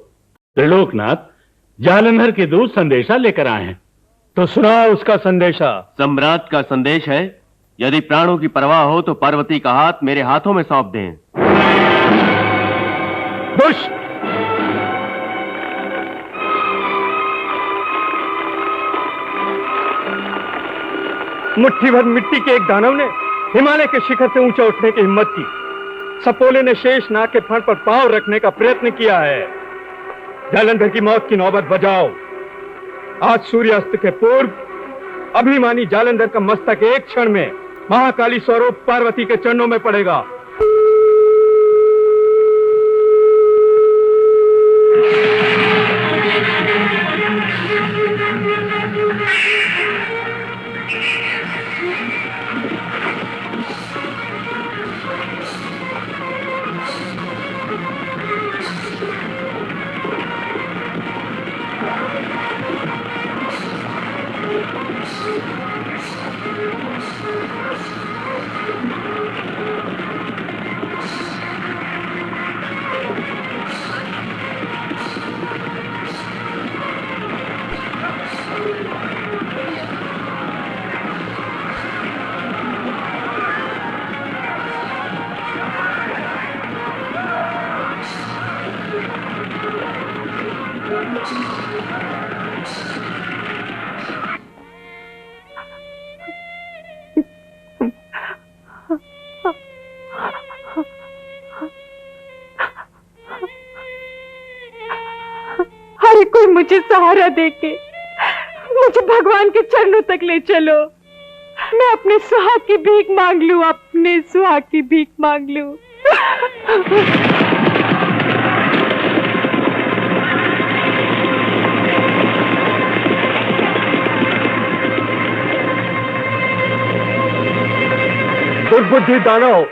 त्रिलोकनाथ, जालंधर के दूत संदेशा लेकर आए हैं। तो सुनाओ उसका संदेशा। सम्राट का संदेश है, यदि प्राणों की परवाह हो तो पार्वती का हाथ मेरे हाथों में सौंप दें। दुष्ट! मुट्ठी भर मिट्टी के एक दानव ने हिमालय के शिखर से ऊंचा उठने की हिम्मत की। सपोले ने शेष नाग के फण पर पांव रखने का प्रयत्न किया है। जालंधर की मौत की नौबत बजाओ। आज सूर्यास्त के पूर्व अभिमानी जालंधर का मस्तक एक क्षण में महाकाली स्वरूप पार्वती के चरणों में पड़ेगा। अरे कोई मुझे सहारा देके मुझे भगवान के चरणों तक ले चलो। मैं अपने सुहाग की भीख मांग लूं, अपने सुहाग की भीख मांग लूं। दुर्बुद्धि दानव,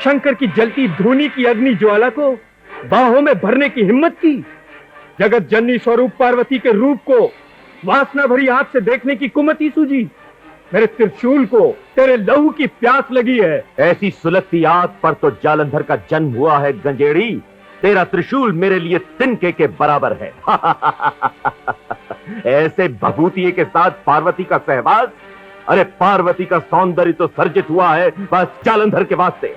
शंकर की जलती धूनी की अग्नि ज्वाला को बाहों में भरने की हिम्मत की। जगत जननी स्वरूप पार्वती के रूप को वासना भरी आंख से देखने की कुमति सूझी। मेरे त्रिशूल को तेरे लहू की प्यास लगी है। ऐसी सुलगती आग पर तो जालंधर का जन्म हुआ है गंजेड़ी। तेरा त्रिशूल मेरे लिए तिनके के बराबर है। ऐसे भभूतिये के साथ पार्वती का सहवास। अरे पार्वती का सौंदर्य तो सर्जित हुआ है बस जालंधर के वास्ते।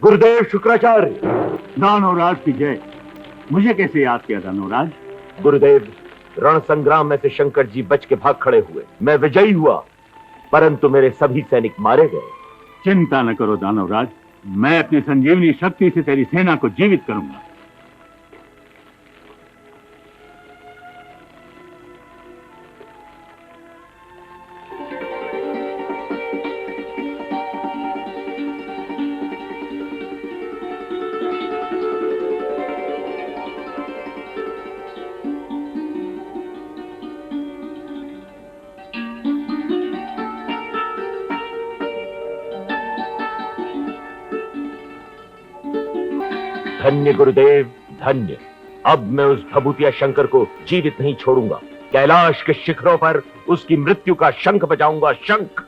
गुरुदेव शुक्राचार्य। दानवराज की जय। मुझे कैसे याद किया दानवराज? गुरुदेव, रण संग्राम में से शंकर जी बच के भाग खड़े हुए, मैं विजयी हुआ, परंतु मेरे सभी सैनिक मारे गए। चिंता न करो दानवराज, मैं अपनी संजीवनी शक्ति से तेरी सेना को जीवित करूंगा। धन्य गुरुदेव, धन्य। अब मैं उस भभूतिया शंकर को जीवित नहीं छोड़ूंगा। कैलाश के शिखरों पर उसकी मृत्यु का शंख बजाऊंगा, शंख।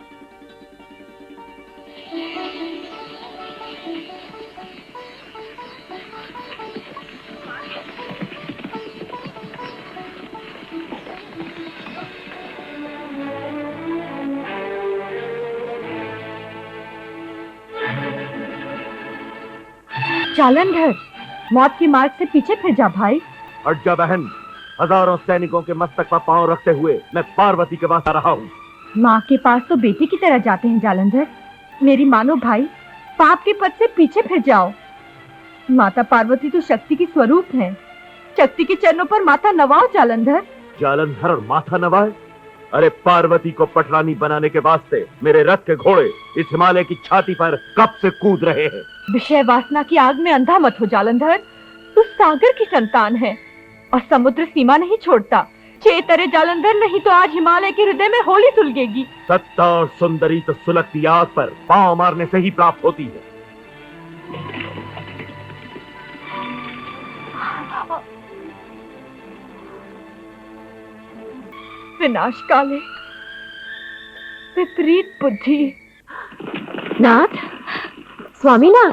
जालंधर, मौत की मार्ग से पीछे फिर जा भाई। हट जा बहन। हजारों सैनिकों के मस्तक पर पांव रखते हुए मैं पार्वती के पास आ रहा हूँ। माँ के पास तो बेटी की तरह जाते हैं जालंधर। मेरी मानो भाई, पाप के पथ से पीछे फिर जाओ। माता पार्वती तो शक्ति की स्वरूप है। शक्ति के चरणों पर माथा नवाओ जालंधर। जालंधर और माथा नवाए? अरे पार्वती को पटरानी बनाने के वास्ते मेरे रथ के घोड़े इस हिमालय की छाती पर कब से कूद रहे हैं। विषय वासना की आग में अंधा मत हो जालंधर। तू सागर की संतान है और समुद्र सीमा नहीं छोड़ता। चेतरे जालंधर, नहीं तो आज हिमालय के हृदय में होली सुलगेगी। सत्ता और सुंदरी तो सुलगती आग पर पांव मारने से ही प्राप्त होती है। विनाश काले विपरीत बुद्धि। नाथ, स्वामीनाथ।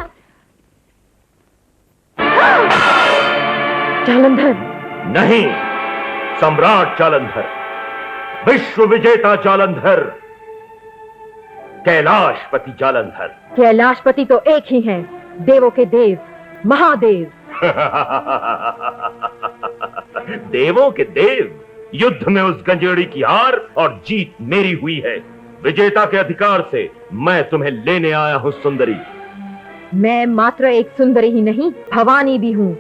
जालंधर। नहीं, सम्राट जालंधर, विश्व विजेता जालंधर, कैलाशपति जालंधर। कैलाशपति तो एक ही हैं, देवों के देव, महादेव। देवों के देव? युद्ध में उस गंजेड़ी की हार और जीत मेरी हुई है। विजेता के अधिकार से मैं तुम्हें लेने आया हूँ सुंदरी। मैं मात्र एक सुंदरी ही नहीं, भवानी भी हूँ।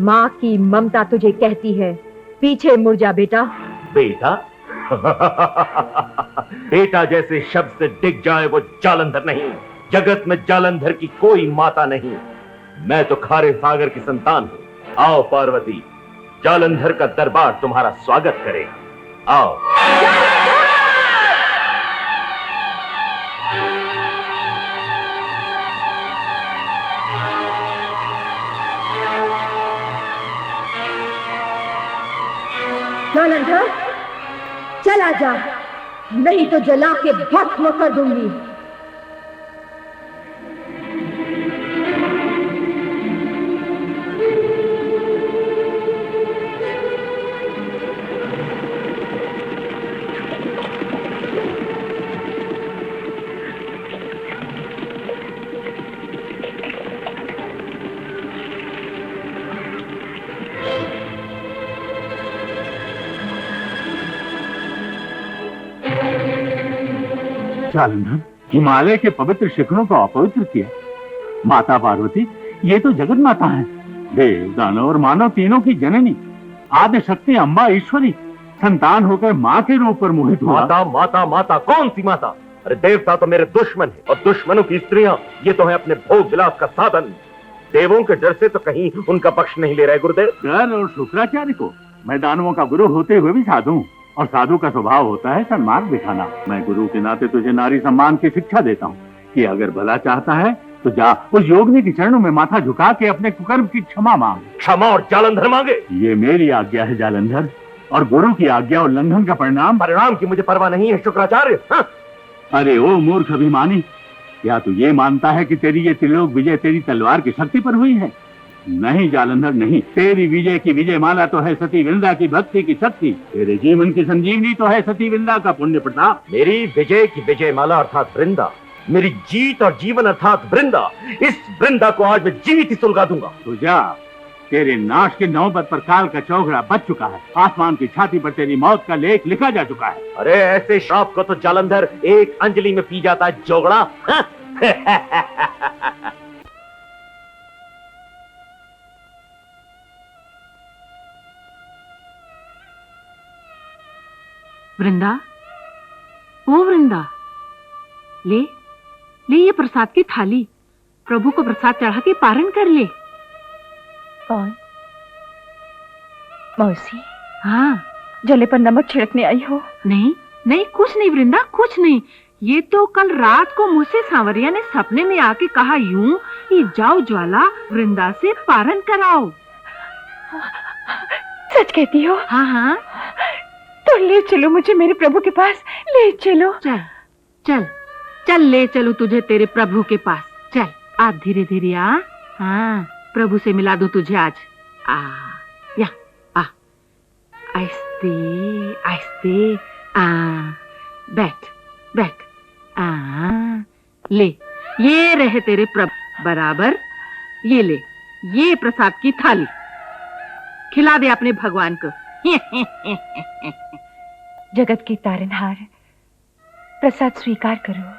माँ की ममता तुझे कहती है, पीछे मुड़ जा बेटा। बेटा? बेटा जैसे शब्द से डिग जाए वो जालंधर नहीं। जगत में जालंधर की कोई माता नहीं। मैं तो खारे सागर की संतान हूँ। आओ पार्वती, जालंधर का दरबार तुम्हारा स्वागत करे। आओ। जालंधर, चला जा, नहीं तो जला के भस्म कर दूंगी। जालंधर, हिमालय के पवित्र शिखरों को अपवित्र किया। माता पार्वती, ये तो जगत माता है, देव दानव और मानव तीनों की जननी, आदि शक्ति अम्बा ईश्वरी, संतान होकर माँ के रूप पर मोहित हुआ। माता माता माता? कौन सी माता? अरे देवता तो मेरे दुश्मन है, और दुश्मनों की स्त्रियां ये तो है अपने भोग विलास का साधन। देवों के डर से तो कहीं उनका पक्ष नहीं ले रहे गुरुदेव। कर और शुक्राचार्य को मैं दानवों का गुरु होते हुए भी साधु हूँ, और साधु का स्वभाव होता है सन्मार्ग दिखाना। मैं गुरु के नाते तुझे नारी सम्मान की शिक्षा देता हूँ कि अगर भला चाहता है तो जा उस योगिनी के चरणों में माथा झुका के अपने कुकर्म की क्षमा मांग। क्षमा और जालंधर मांगे? ये मेरी आज्ञा है जालंधर, और गुरु की आज्ञा उल्लंघन का परिणाम की मुझे परवाह नहीं है शुक्राचार्य। हाँ? अरे ओ मूर्ख अभिमानी, क्या तू ये मानता है कि तेरी ये त्रिलोक विजय तेरी तलवार की शक्ति पर हुई है? नहीं जालंधर नहीं, तेरी विजय की विजय माला तो है सती वृंदा की भक्ति की शक्ति। तेरे जीवन की संजीवनी तो है सती वृंदा का पुण्य प्रताप। मेरी विजय की विजय माला अर्थात वृंदा मेरी जीत और जीवन अर्थात वृंदा, इस वृंदा को आज मैं जीवित ही सुलगा दूंगा। तू जा, तेरे नाश की नौबत पर काल का चौघड़ा बच चुका है। आसमान की छाती पर तेरी मौत का लेख लिखा जा चुका है। अरे ऐसे श्राप को तो जालंधर एक अंजलि में पी जाता है जोगड़ा। वृंदा, ओ वृंदा, ले ले ये प्रसाद की थाली, प्रभु को प्रसाद चढ़ा के पारण कर ले। कौन? मौसी? हाँ। जले पर नमक छिड़कने आई हो? नहीं नहीं, कुछ नहीं वृंदा, कुछ नहीं। ये तो कल रात को मुझसे सांवरिया ने सपने में आके कहा यूं कि जाओ ज्वाला, वृंदा से पारण कराओ। सच कहती हो? हाँ हाँ। तो ले चलो मुझे मेरे प्रभु के पास, ले चलो। चल चल चल, ले चलो तुझे तेरे प्रभु के पास। चल, आ धीरे धीरे आ। हाँ, प्रभु से मिला दूं तुझे आज। आ या आ, आहिस्ते आहिस्ते, आ बैठ बैठ। आ ले, ये रहे तेरे प्रभु बराबर। ये ले, ये प्रसाद की थाली, खिला दे अपने भगवान को। जगत के तारनहार, प्रसाद स्वीकार करो।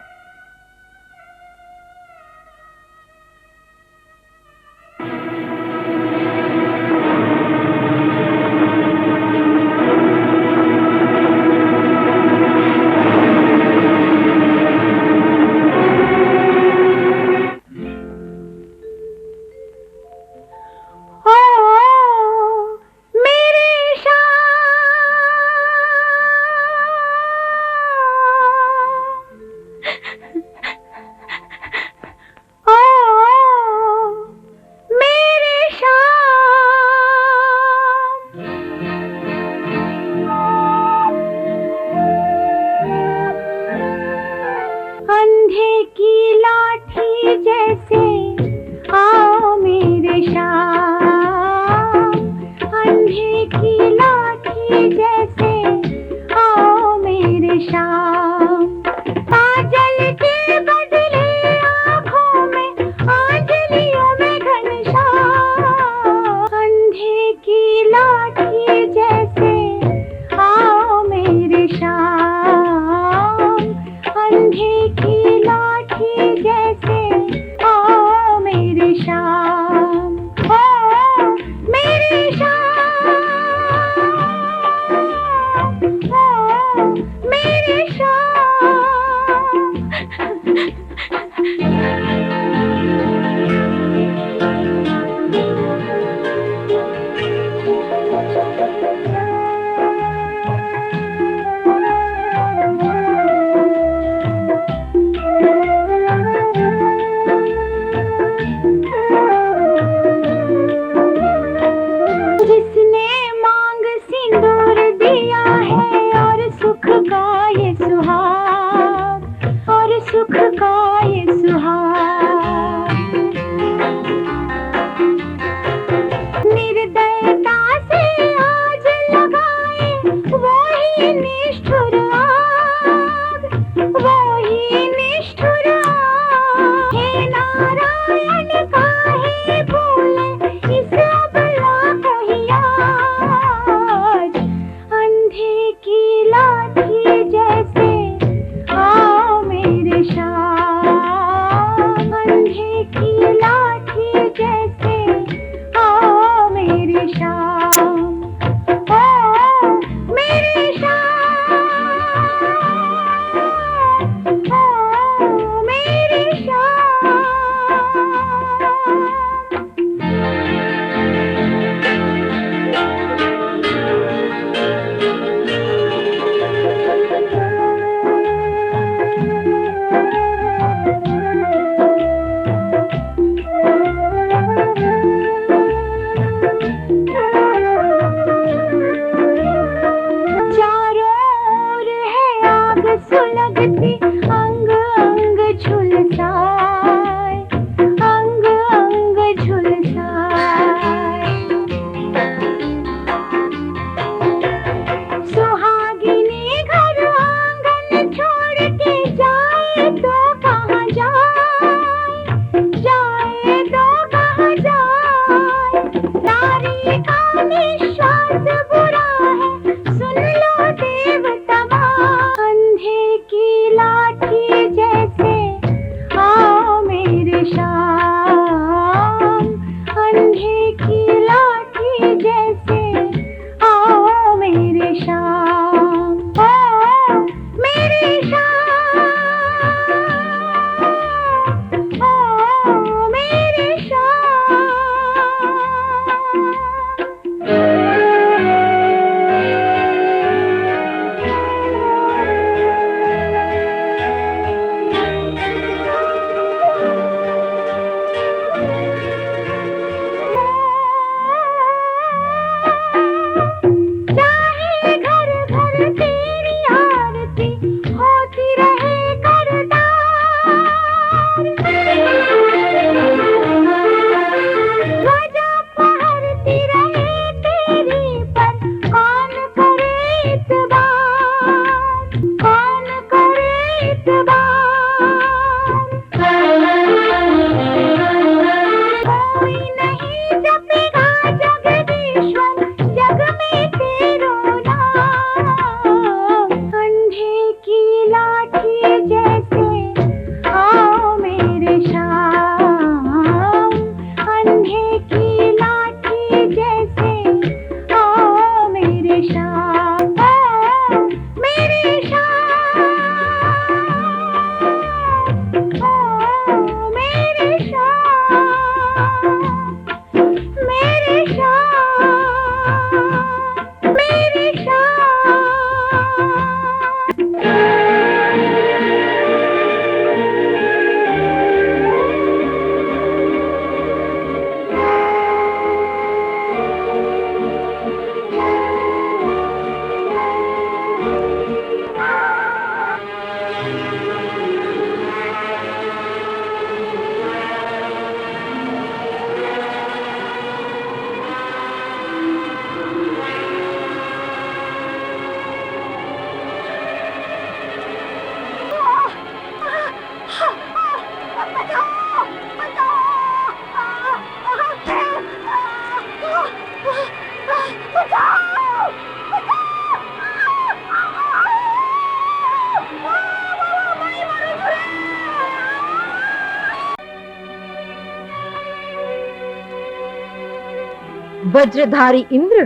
वज्रधारी इंद्र,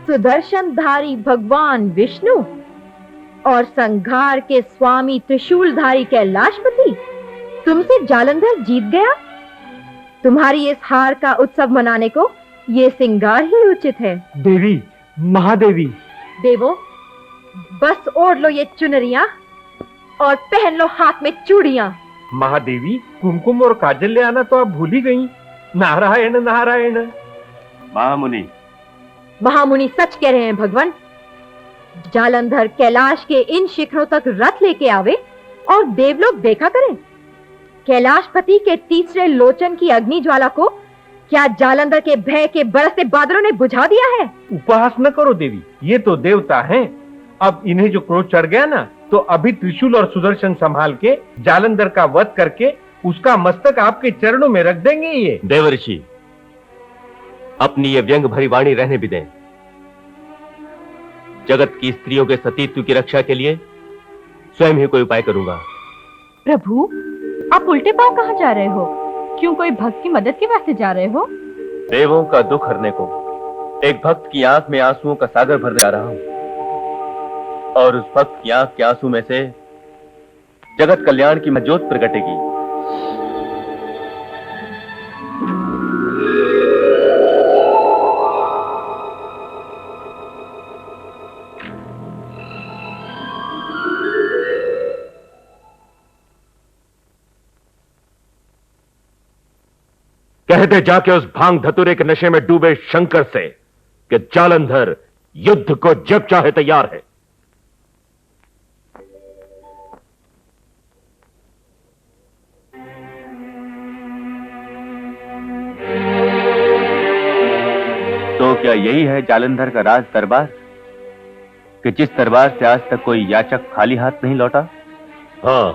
सुदर्शनधारी भगवान विष्णु और संघार के स्वामी त्रिशूलधारी कैलाशपति, तुमसे जालंधर जीत गया। तुम्हारी इस हार का उत्सव मनाने को ये सिंगार ही उचित है। देवी, महादेवी। देवो, बस ओढ़ लो ये चुनरियां और पहन लो हाथ में चूड़ियां। महादेवी, कुमकुम और काजल ले आना तो आप भूल ही गई। नारायण नारायण। महामुनि, महामुनि सच कह रहे हैं भगवान। जालंधर कैलाश के इन शिखरों तक रथ लेके आवे और देवलोक देखा करें। कैलाशपति के तीसरे लोचन की अग्नि ज्वाला को क्या जालंधर के भय के बरसते बादलों ने बुझा दिया है? उपहास न करो देवी, ये तो देवता हैं। अब इन्हें जो क्रोध चढ़ गया ना, तो अभी त्रिशूल और सुदर्शन संभाल के जालंधर का वध करके उसका मस्तक आपके चरणों में रख देंगे। ये देवर्षि, अपनी ये व्यंग भरी वाणी रहने भी दें। जगत की स्त्रियों के सतीत्व की रक्षा के लिए स्वयं ही कोई उपाय करूंगा। प्रभु, आप उल्टे पांव कहाँ जा रहे हो? क्यों, कोई भक्त की मदद के वास्ते जा रहे हो? देवों का दुख हरने को एक भक्त की आंख में आंसुओं का सागर भरने आ रहा हूं, और उस भक्त की आंख के आंसू में से जगत कल्याण की ज्योत प्रकटेगी। कह दे जाके उस भांग धतुरे के नशे में डूबे शंकर से कि जालंधर युद्ध को जब चाहे तैयार है। तो क्या यही है जालंधर का राज दरबार, कि जिस दरबार से आज तक कोई याचक खाली हाथ नहीं लौटा? हां,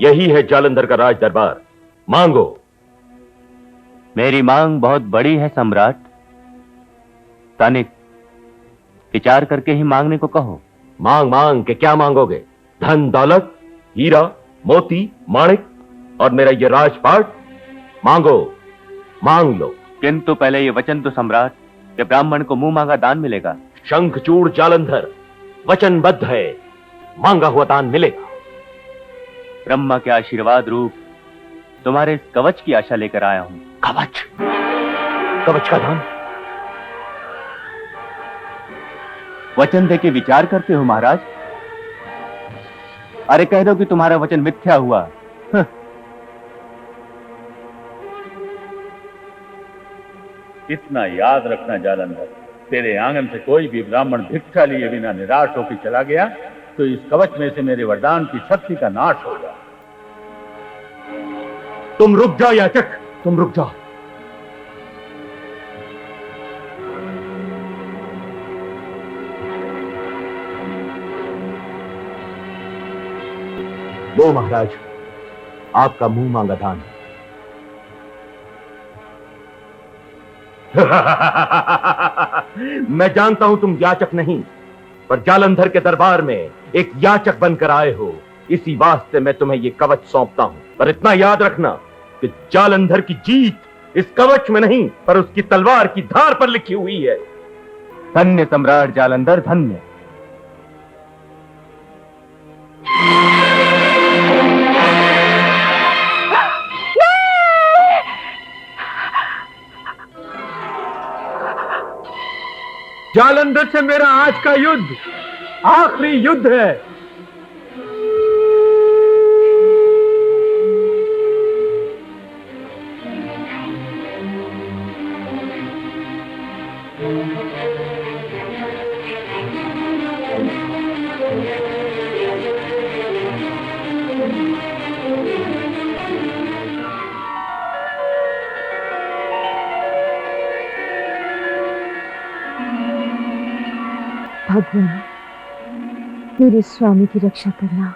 यही है जालंधर का राज दरबार। मांगो। मेरी मांग बहुत बड़ी है सम्राट। तनिक विचार करके ही मांगने को कहो। मांग मांग के क्या मांगोगे? धन दौलत, हीरा मोती माणिक और मेरा ये राजपाट? मांगो, मांग लो। किंतु पहले ये वचन तो सम्राट, कि ब्राह्मण को मुंह मांगा दान मिलेगा। शंखचूड़ जालंधर वचनबद्ध है, मांगा हुआ दान मिलेगा। ब्रह्मा के आशीर्वाद रूप तुम्हारे इस कवच की आशा लेकर आया हूं। कवच? कवच का दान? वचन देके विचार करते हो महाराज? अरे कह दो कि तुम्हारा वचन मिथ्या हुआ। इतना याद रखना जालंधर, तेरे आंगन से कोई भी ब्राह्मण भिक्षा लिए बिना निराश होकर चला गया तो इस कवच में से मेरे वरदान की शक्ति का नाश होगा। तुम रुक जाओ याचक, तुम रुक जाओ। लो महाराज, आपका मुंह मांगा दान। मैं जानता हूं तुम याचक नहीं, पर जालंधर के दरबार में एक याचक बनकर आए हो, इसी वास्ते मैं तुम्हें ये कवच सौंपता हूं। पर इतना याद रखना कि जालंधर की जीत इस कवच में नहीं, पर उसकी तलवार की धार पर लिखी हुई है। धन्य सम्राट जालंधर, धन्य। जालंधर से मेरा आज का युद्ध आखिरी युद्ध है। भगवान, मेरे स्वामी की रक्षा करना।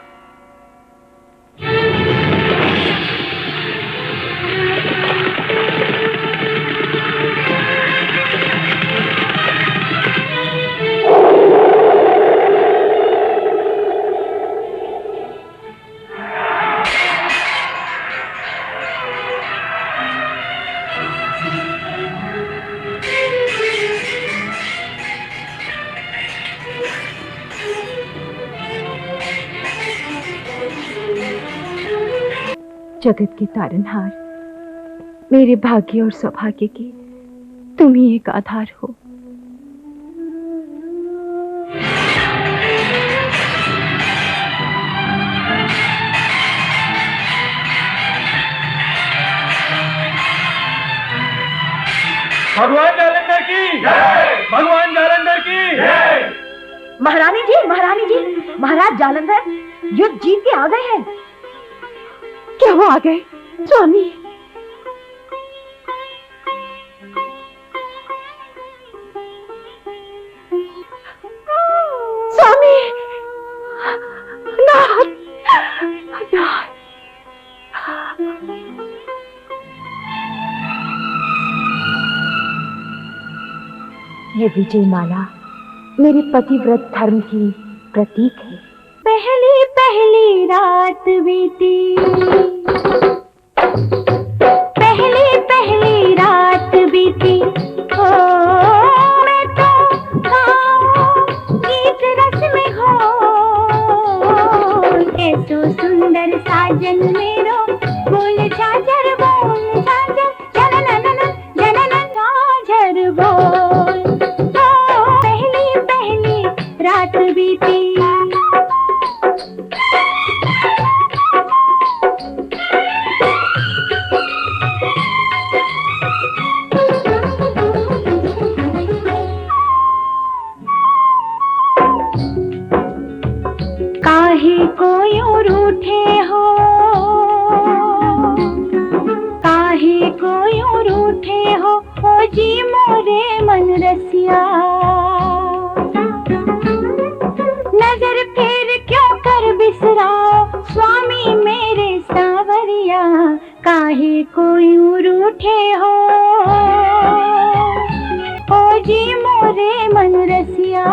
जगत के तारनहार, मेरे भाग्य और सौभाग्य के तुम ही एक आधार हो। भगवान जालंधर की जय, भगवान जालंधर की जय। महारानी जी, महारानी जी, महाराज जालंधर युद्ध जीत के आ गए हैं। क्या वो आ गए? स्वामी, स्वामी, नाथ, नाथ। ये विजय माला मेरे पतिव्रत धर्म की प्रतीक है। पहली पहली रात बीती, पहली पहली रात बीती, ओ मैं तो गाऊं गीत रस में हो, ऐसो सुंदर साजन मेरो, बोल झांझर बोल झांझर, जननन जननन झांझर बोल, ओ पहली पहली रात बीती। काहे को यूं रूठे हो, काहे को यूं रूठे हो, ओ जी मोरे मन रसिया, नजर फेर क्यों कर बिसराओ स्वामी मेरे सांवरिया, काहे को यूं रूठे हो, ओ जी मोरे मन रसिया,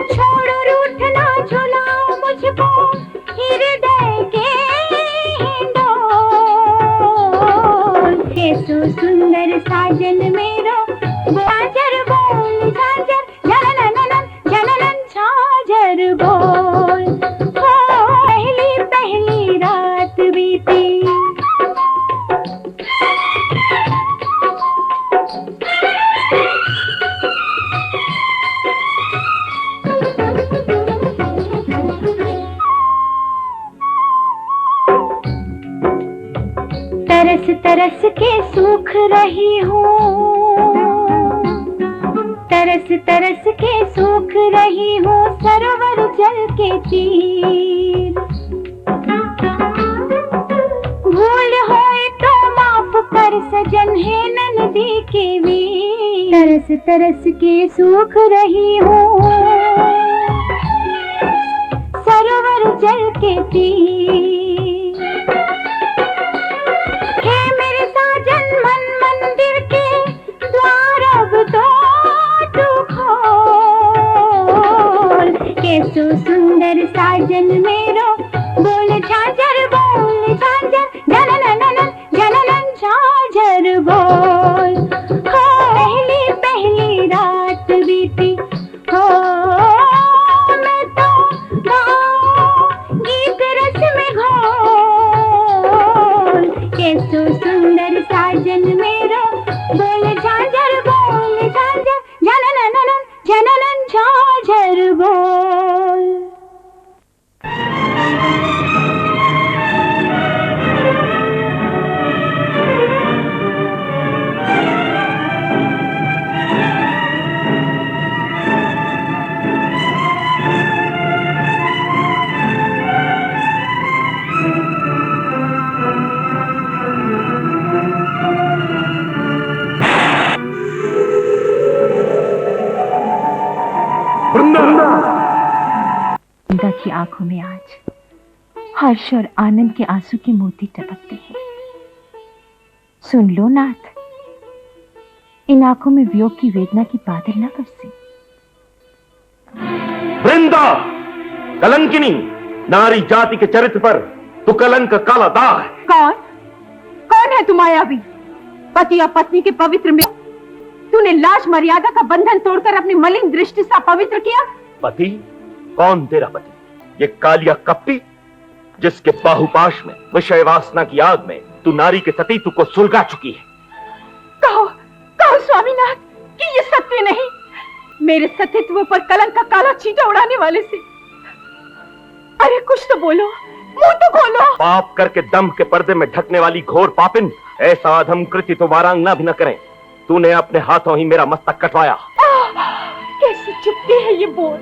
छोड़ो रूठना झुलाओ मुझको हृदय के हिंडोल, कैसो सुंदर साजन मेरो, झांझर बोल झांझर, जननन जननन झांझर बोल, हो पहली पहली रात बीती। तरस तरस के सूख रही हूँ, तरस तरस के सूख रही हूँ, सरोवर जल के तीर, भूल होए तो माफ कर सजन है नंदी के वीर, तरस तरस के सूख रही हूँ, सरोवर जल के तीर, मन मंदिर के द्वार अब तो तू खोल, कैसो सुंदर साजन मेरो, बोल झांझर बोल झांझर, जननन जननन झांझर बोल, हो पहली पहली रात बीती, हो मैं तो गाऊं गीत रस में घोल, कैसो सुंदर साजन मेरो, बोल झांझर जननन जननन झांझर बोल। वृंदा की आंखों में आज हर्ष और आनंद के आंसू के मोती टपकते हैं। सुन लो नाथ, इन आंखों में वियोग की वेदना की बादल न बरसे। वृंदा, कलंकिनी, नारी जाति के चरित्र पर तो कलंक का काला दाग है। कौन कौन है तुम मायावी? पति और पत्नी के पवित्र में तूने लाज मर्यादा का बंधन तोड़कर अपनी मलिन दृष्टि से पवित्र किया। पति? कौन तेरा पति? ये कालिया कप्पी? जिसके बाहुपाश में विषय वासना की आग में तू नारी के सतीत्व को सुलगा चुकी है। कहो कहो स्वामीनाथ कि ये सत्य नहीं, मेरे सतीत्व पर कलंक का काला चीटा उड़ाने वाले से। अरे कुछ तो बोलो, मुंह तो खोलो। पाप करके दम के पर्दे में ढकने वाली घोर पापिन, ऐसा अधम कृत्य तो वारांगना भी न करें। तूने अपने हाथों ही मेरा मस्तक कटवाया। कैसे चुपती है ये बोल,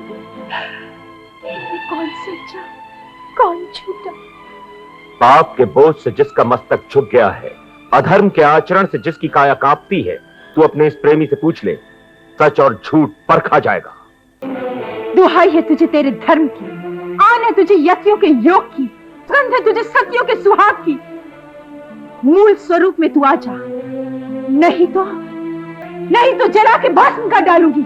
ये कौन सच्चा कौन झूठा? पाप के बोझ से जिसका मस्तक झुक गया है, अधर्म के आचरण से जिसकी काया कांपती है, तू अपने इस प्रेमी से पूछ ले, सच और झूठ परखा जाएगा। दुहाई है तुझे तेरे धर्म की, आन है तुझे यतियों के योग की, गंध है तुझे सतियों के सुहाग की। मूल स्वरूप में तू आ जा, नहीं तो जला के भस्म कर डालूंगी।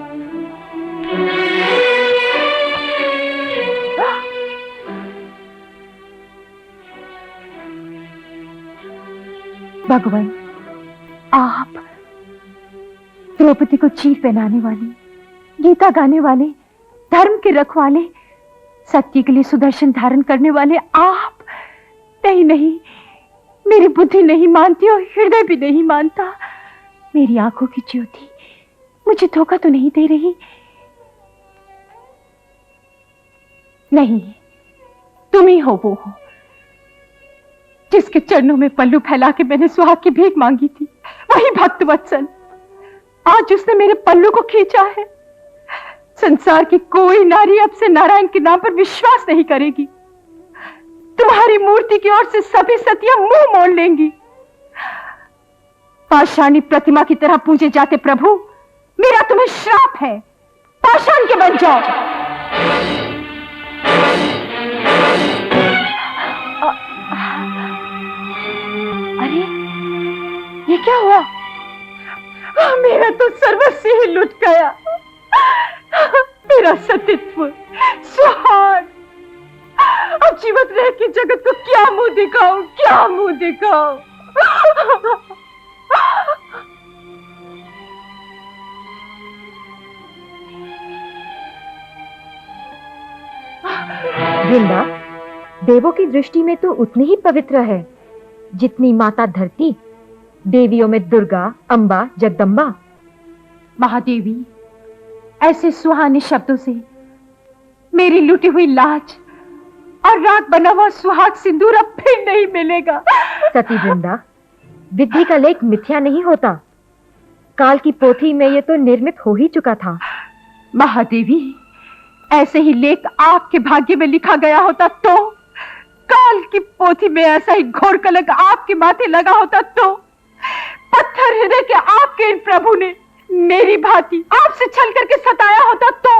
भगवान, आप द्रौपदी को चीर पहनाने वाले, गीता गाने वाले, धर्म के रखवाले, सत्य के लिए सुदर्शन धारण करने वाले आप। नहीं, मेरी बुद्धि नहीं मानती और हृदय भी नहीं मानता। मेरी आंखों की ज्योति मुझे धोखा तो नहीं दे रही? नहीं, तुम ही हो वो हो जिसके चरणों में पल्लू फैला के मैंने सुहाग की भीख मांगी थी। वही भक्त वत्सल, आज उसने मेरे पल्लू को खींचा है। संसार की कोई नारी अब से नारायण के नाम पर विश्वास नहीं करेगी। तुम्हारी मूर्ति की ओर से सभी सतियां मुंह मोड़ लेंगी। पाषाणी प्रतिमा की तरह पूजे जाते प्रभु, मेरा तुम्हें श्राप है, पाषाण के बन जाओ। अरे ये क्या हुआ? मेरा तो सर्वस्व ही लुट गया, मेरा सतीत्व, सुहाग। अब जीवित रह के जगत को क्या मुंह दिखाऊं, क्या मुंह दिखाऊं? वृंदा, देवों की दृष्टि में तो उतनी ही पवित्र है जितनी माता धरती। देवियों में दुर्गा, अंबा, जगदम्बा। महादेवी, ऐसे सुहाने शब्दों से मेरी लुटी हुई लाज और रात बना हुआ सुहाग सिंदूर अब फिर नहीं मिलेगा। सती वृंदा, विधि का लेख मिथ्या नहीं होता। काल की पोथी में ये तो निर्मित हो ही चुका था। महादेवी, ऐसे ही लेख आपके भाग्य में लिखा गया होता तो, काल की पोथी में ऐसा ही घोर कलंक आपके माथे लगा होता तो, पत्थर हृदय के आपके इन प्रभु ने मेरी भांति आपसे छल करके सताया होता तो।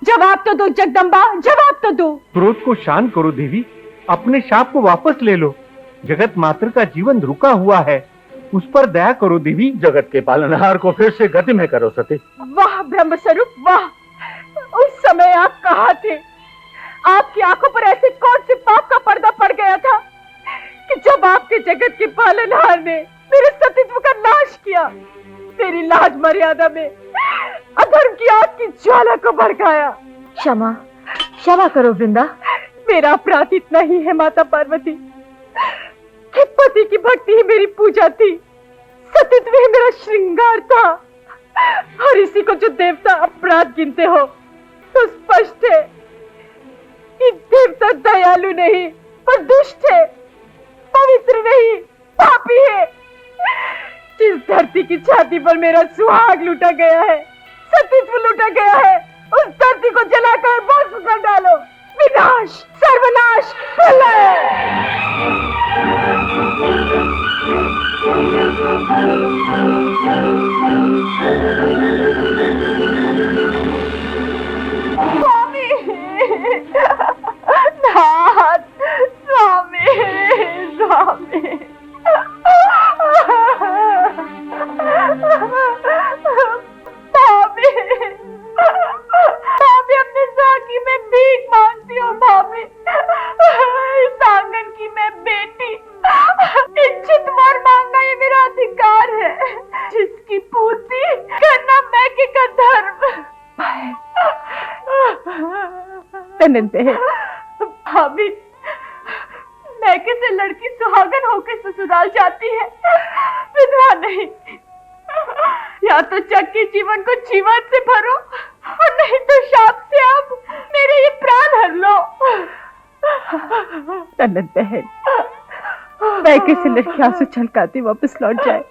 जवाब तो दो जगदम्बा, जवाब तो दो। क्रोध को शांत करो देवी, अपने शाप को वापस ले लो। जगत मात्र का जीवन रुका हुआ है, उस पर दया करो देवी। जगत के पालनहार को फिर से गति में करो सती। वाह ब्रह्म स्वरूप, वाह! उस समय आप कहाँ थे? आपकी आंखों पर ऐसे कौन से पाप का पर्दा पड़ गया था कि जब आपके जगत के पालनहार ने मेरे सतीत्व का नाश किया, तेरी लाज मर्यादा में अधर्म की आग की ज्वाला को भड़काया। क्षमा क्षमा करो वृंदा। मेरा अपराध इतना ही है माता पार्वती कि पति की भक्ति ही मेरी पूजा थी, सतीत्व ही मेरा श्रृंगार था। और इसी को जो देवता अपराध गिनते हो तो स्पष्ट है कि देवता दयालु नहीं पर दुष्ट है, पवित्र नहीं, पापी है। जिस धरती की छाती पर मेरा सुहाग लूटा गया है, सतीत्व लूटा गया है, उस धरती को जलाकर भस्म कर डालो। विनाश, सर्वनाश, स्वामी, नाथ, स्वामी, स्वामी। भाभी, भाभी अपने साकी में भीख मांगती हूँ। भाभी, इस आंगन की मैं बेटी, इच्छित वर मांगना ये मेरा अधिकार है, जिसकी पूर्ति करना मैके का धर्म है। भाभी, से लड़की सुहागन होकर ससुराल जाती है, विधवा नहीं। या तो चक्की जीवन को जीवन से भरो और नहीं तो शाप से आप मेरे ये प्राण हर लो। ननद बहन, बैके से लड़की आंसू छलकाती वापस लौट जाए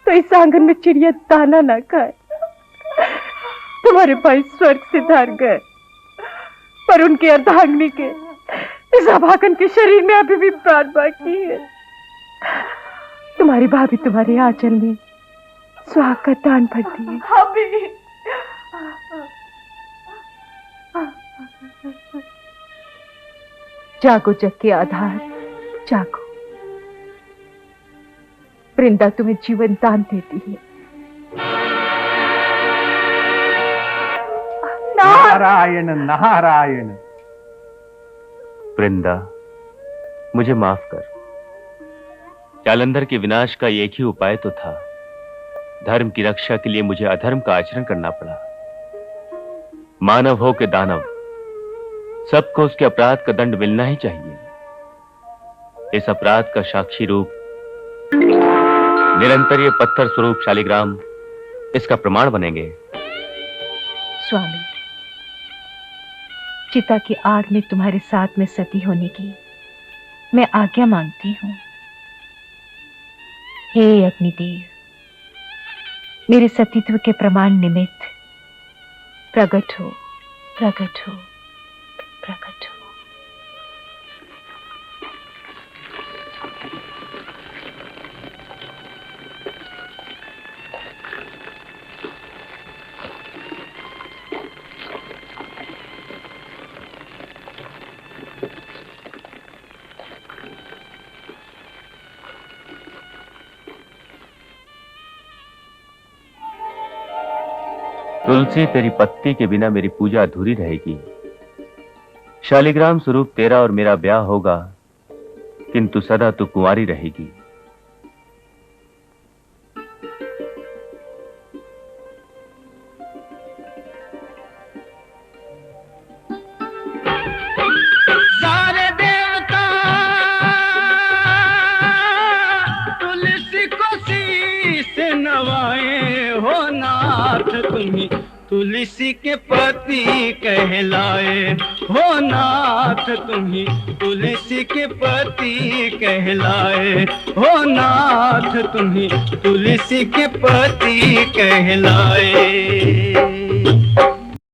तो इस आंगन में चिड़िया दाना ना खाए। तुम्हारे भाई स्वर्ग से धार गए, पर उनके अर्धांगिनी के इस अभागन के शरीर में अभी भी प्राण बाकी है। तुम्हारी भाभी तुम्हारे आंचल में सुहाग का दान भरती है। भाभी, जागो जग के आधार, जागो। वृंदा तुम्हें जीवन दान देती है। नारायण नारायण। वृंदा, मुझे माफ कर। जालंधर के विनाश का एक ही उपाय तो था। धर्म की रक्षा के लिए मुझे अधर्म का आचरण करना पड़ा। मानव हो के दानव, सबको उसके अपराध का दंड मिलना ही चाहिए। इस अपराध का साक्षी रूप निरंतर ये पत्थर स्वरूप शालिग्राम इसका प्रमाण बनेंगे। स्वामी, चिता की आग में तुम्हारे साथ में सती होने की मैं आज्ञा मांगती हूँ। हे अग्निदेव, मेरे सतीत्व के प्रमाण निमित्त प्रकट हो, प्रकट हो, प्रकट हो। तुलसी, तेरी पत्ती के बिना मेरी पूजा अधूरी रहेगी। शालिग्राम स्वरूप तेरा और मेरा ब्याह होगा, किंतु सदा तू कुंवारी रहेगी। सारे देवता तुलसी को शीश नवाए हो नाथ, तुम्ही तुलसी के पति कहलाए हो नाथ, तुम्ही तुलसी के पति कहलाए हो नाथ, तुम्ही तुलसी के पति कहलाए।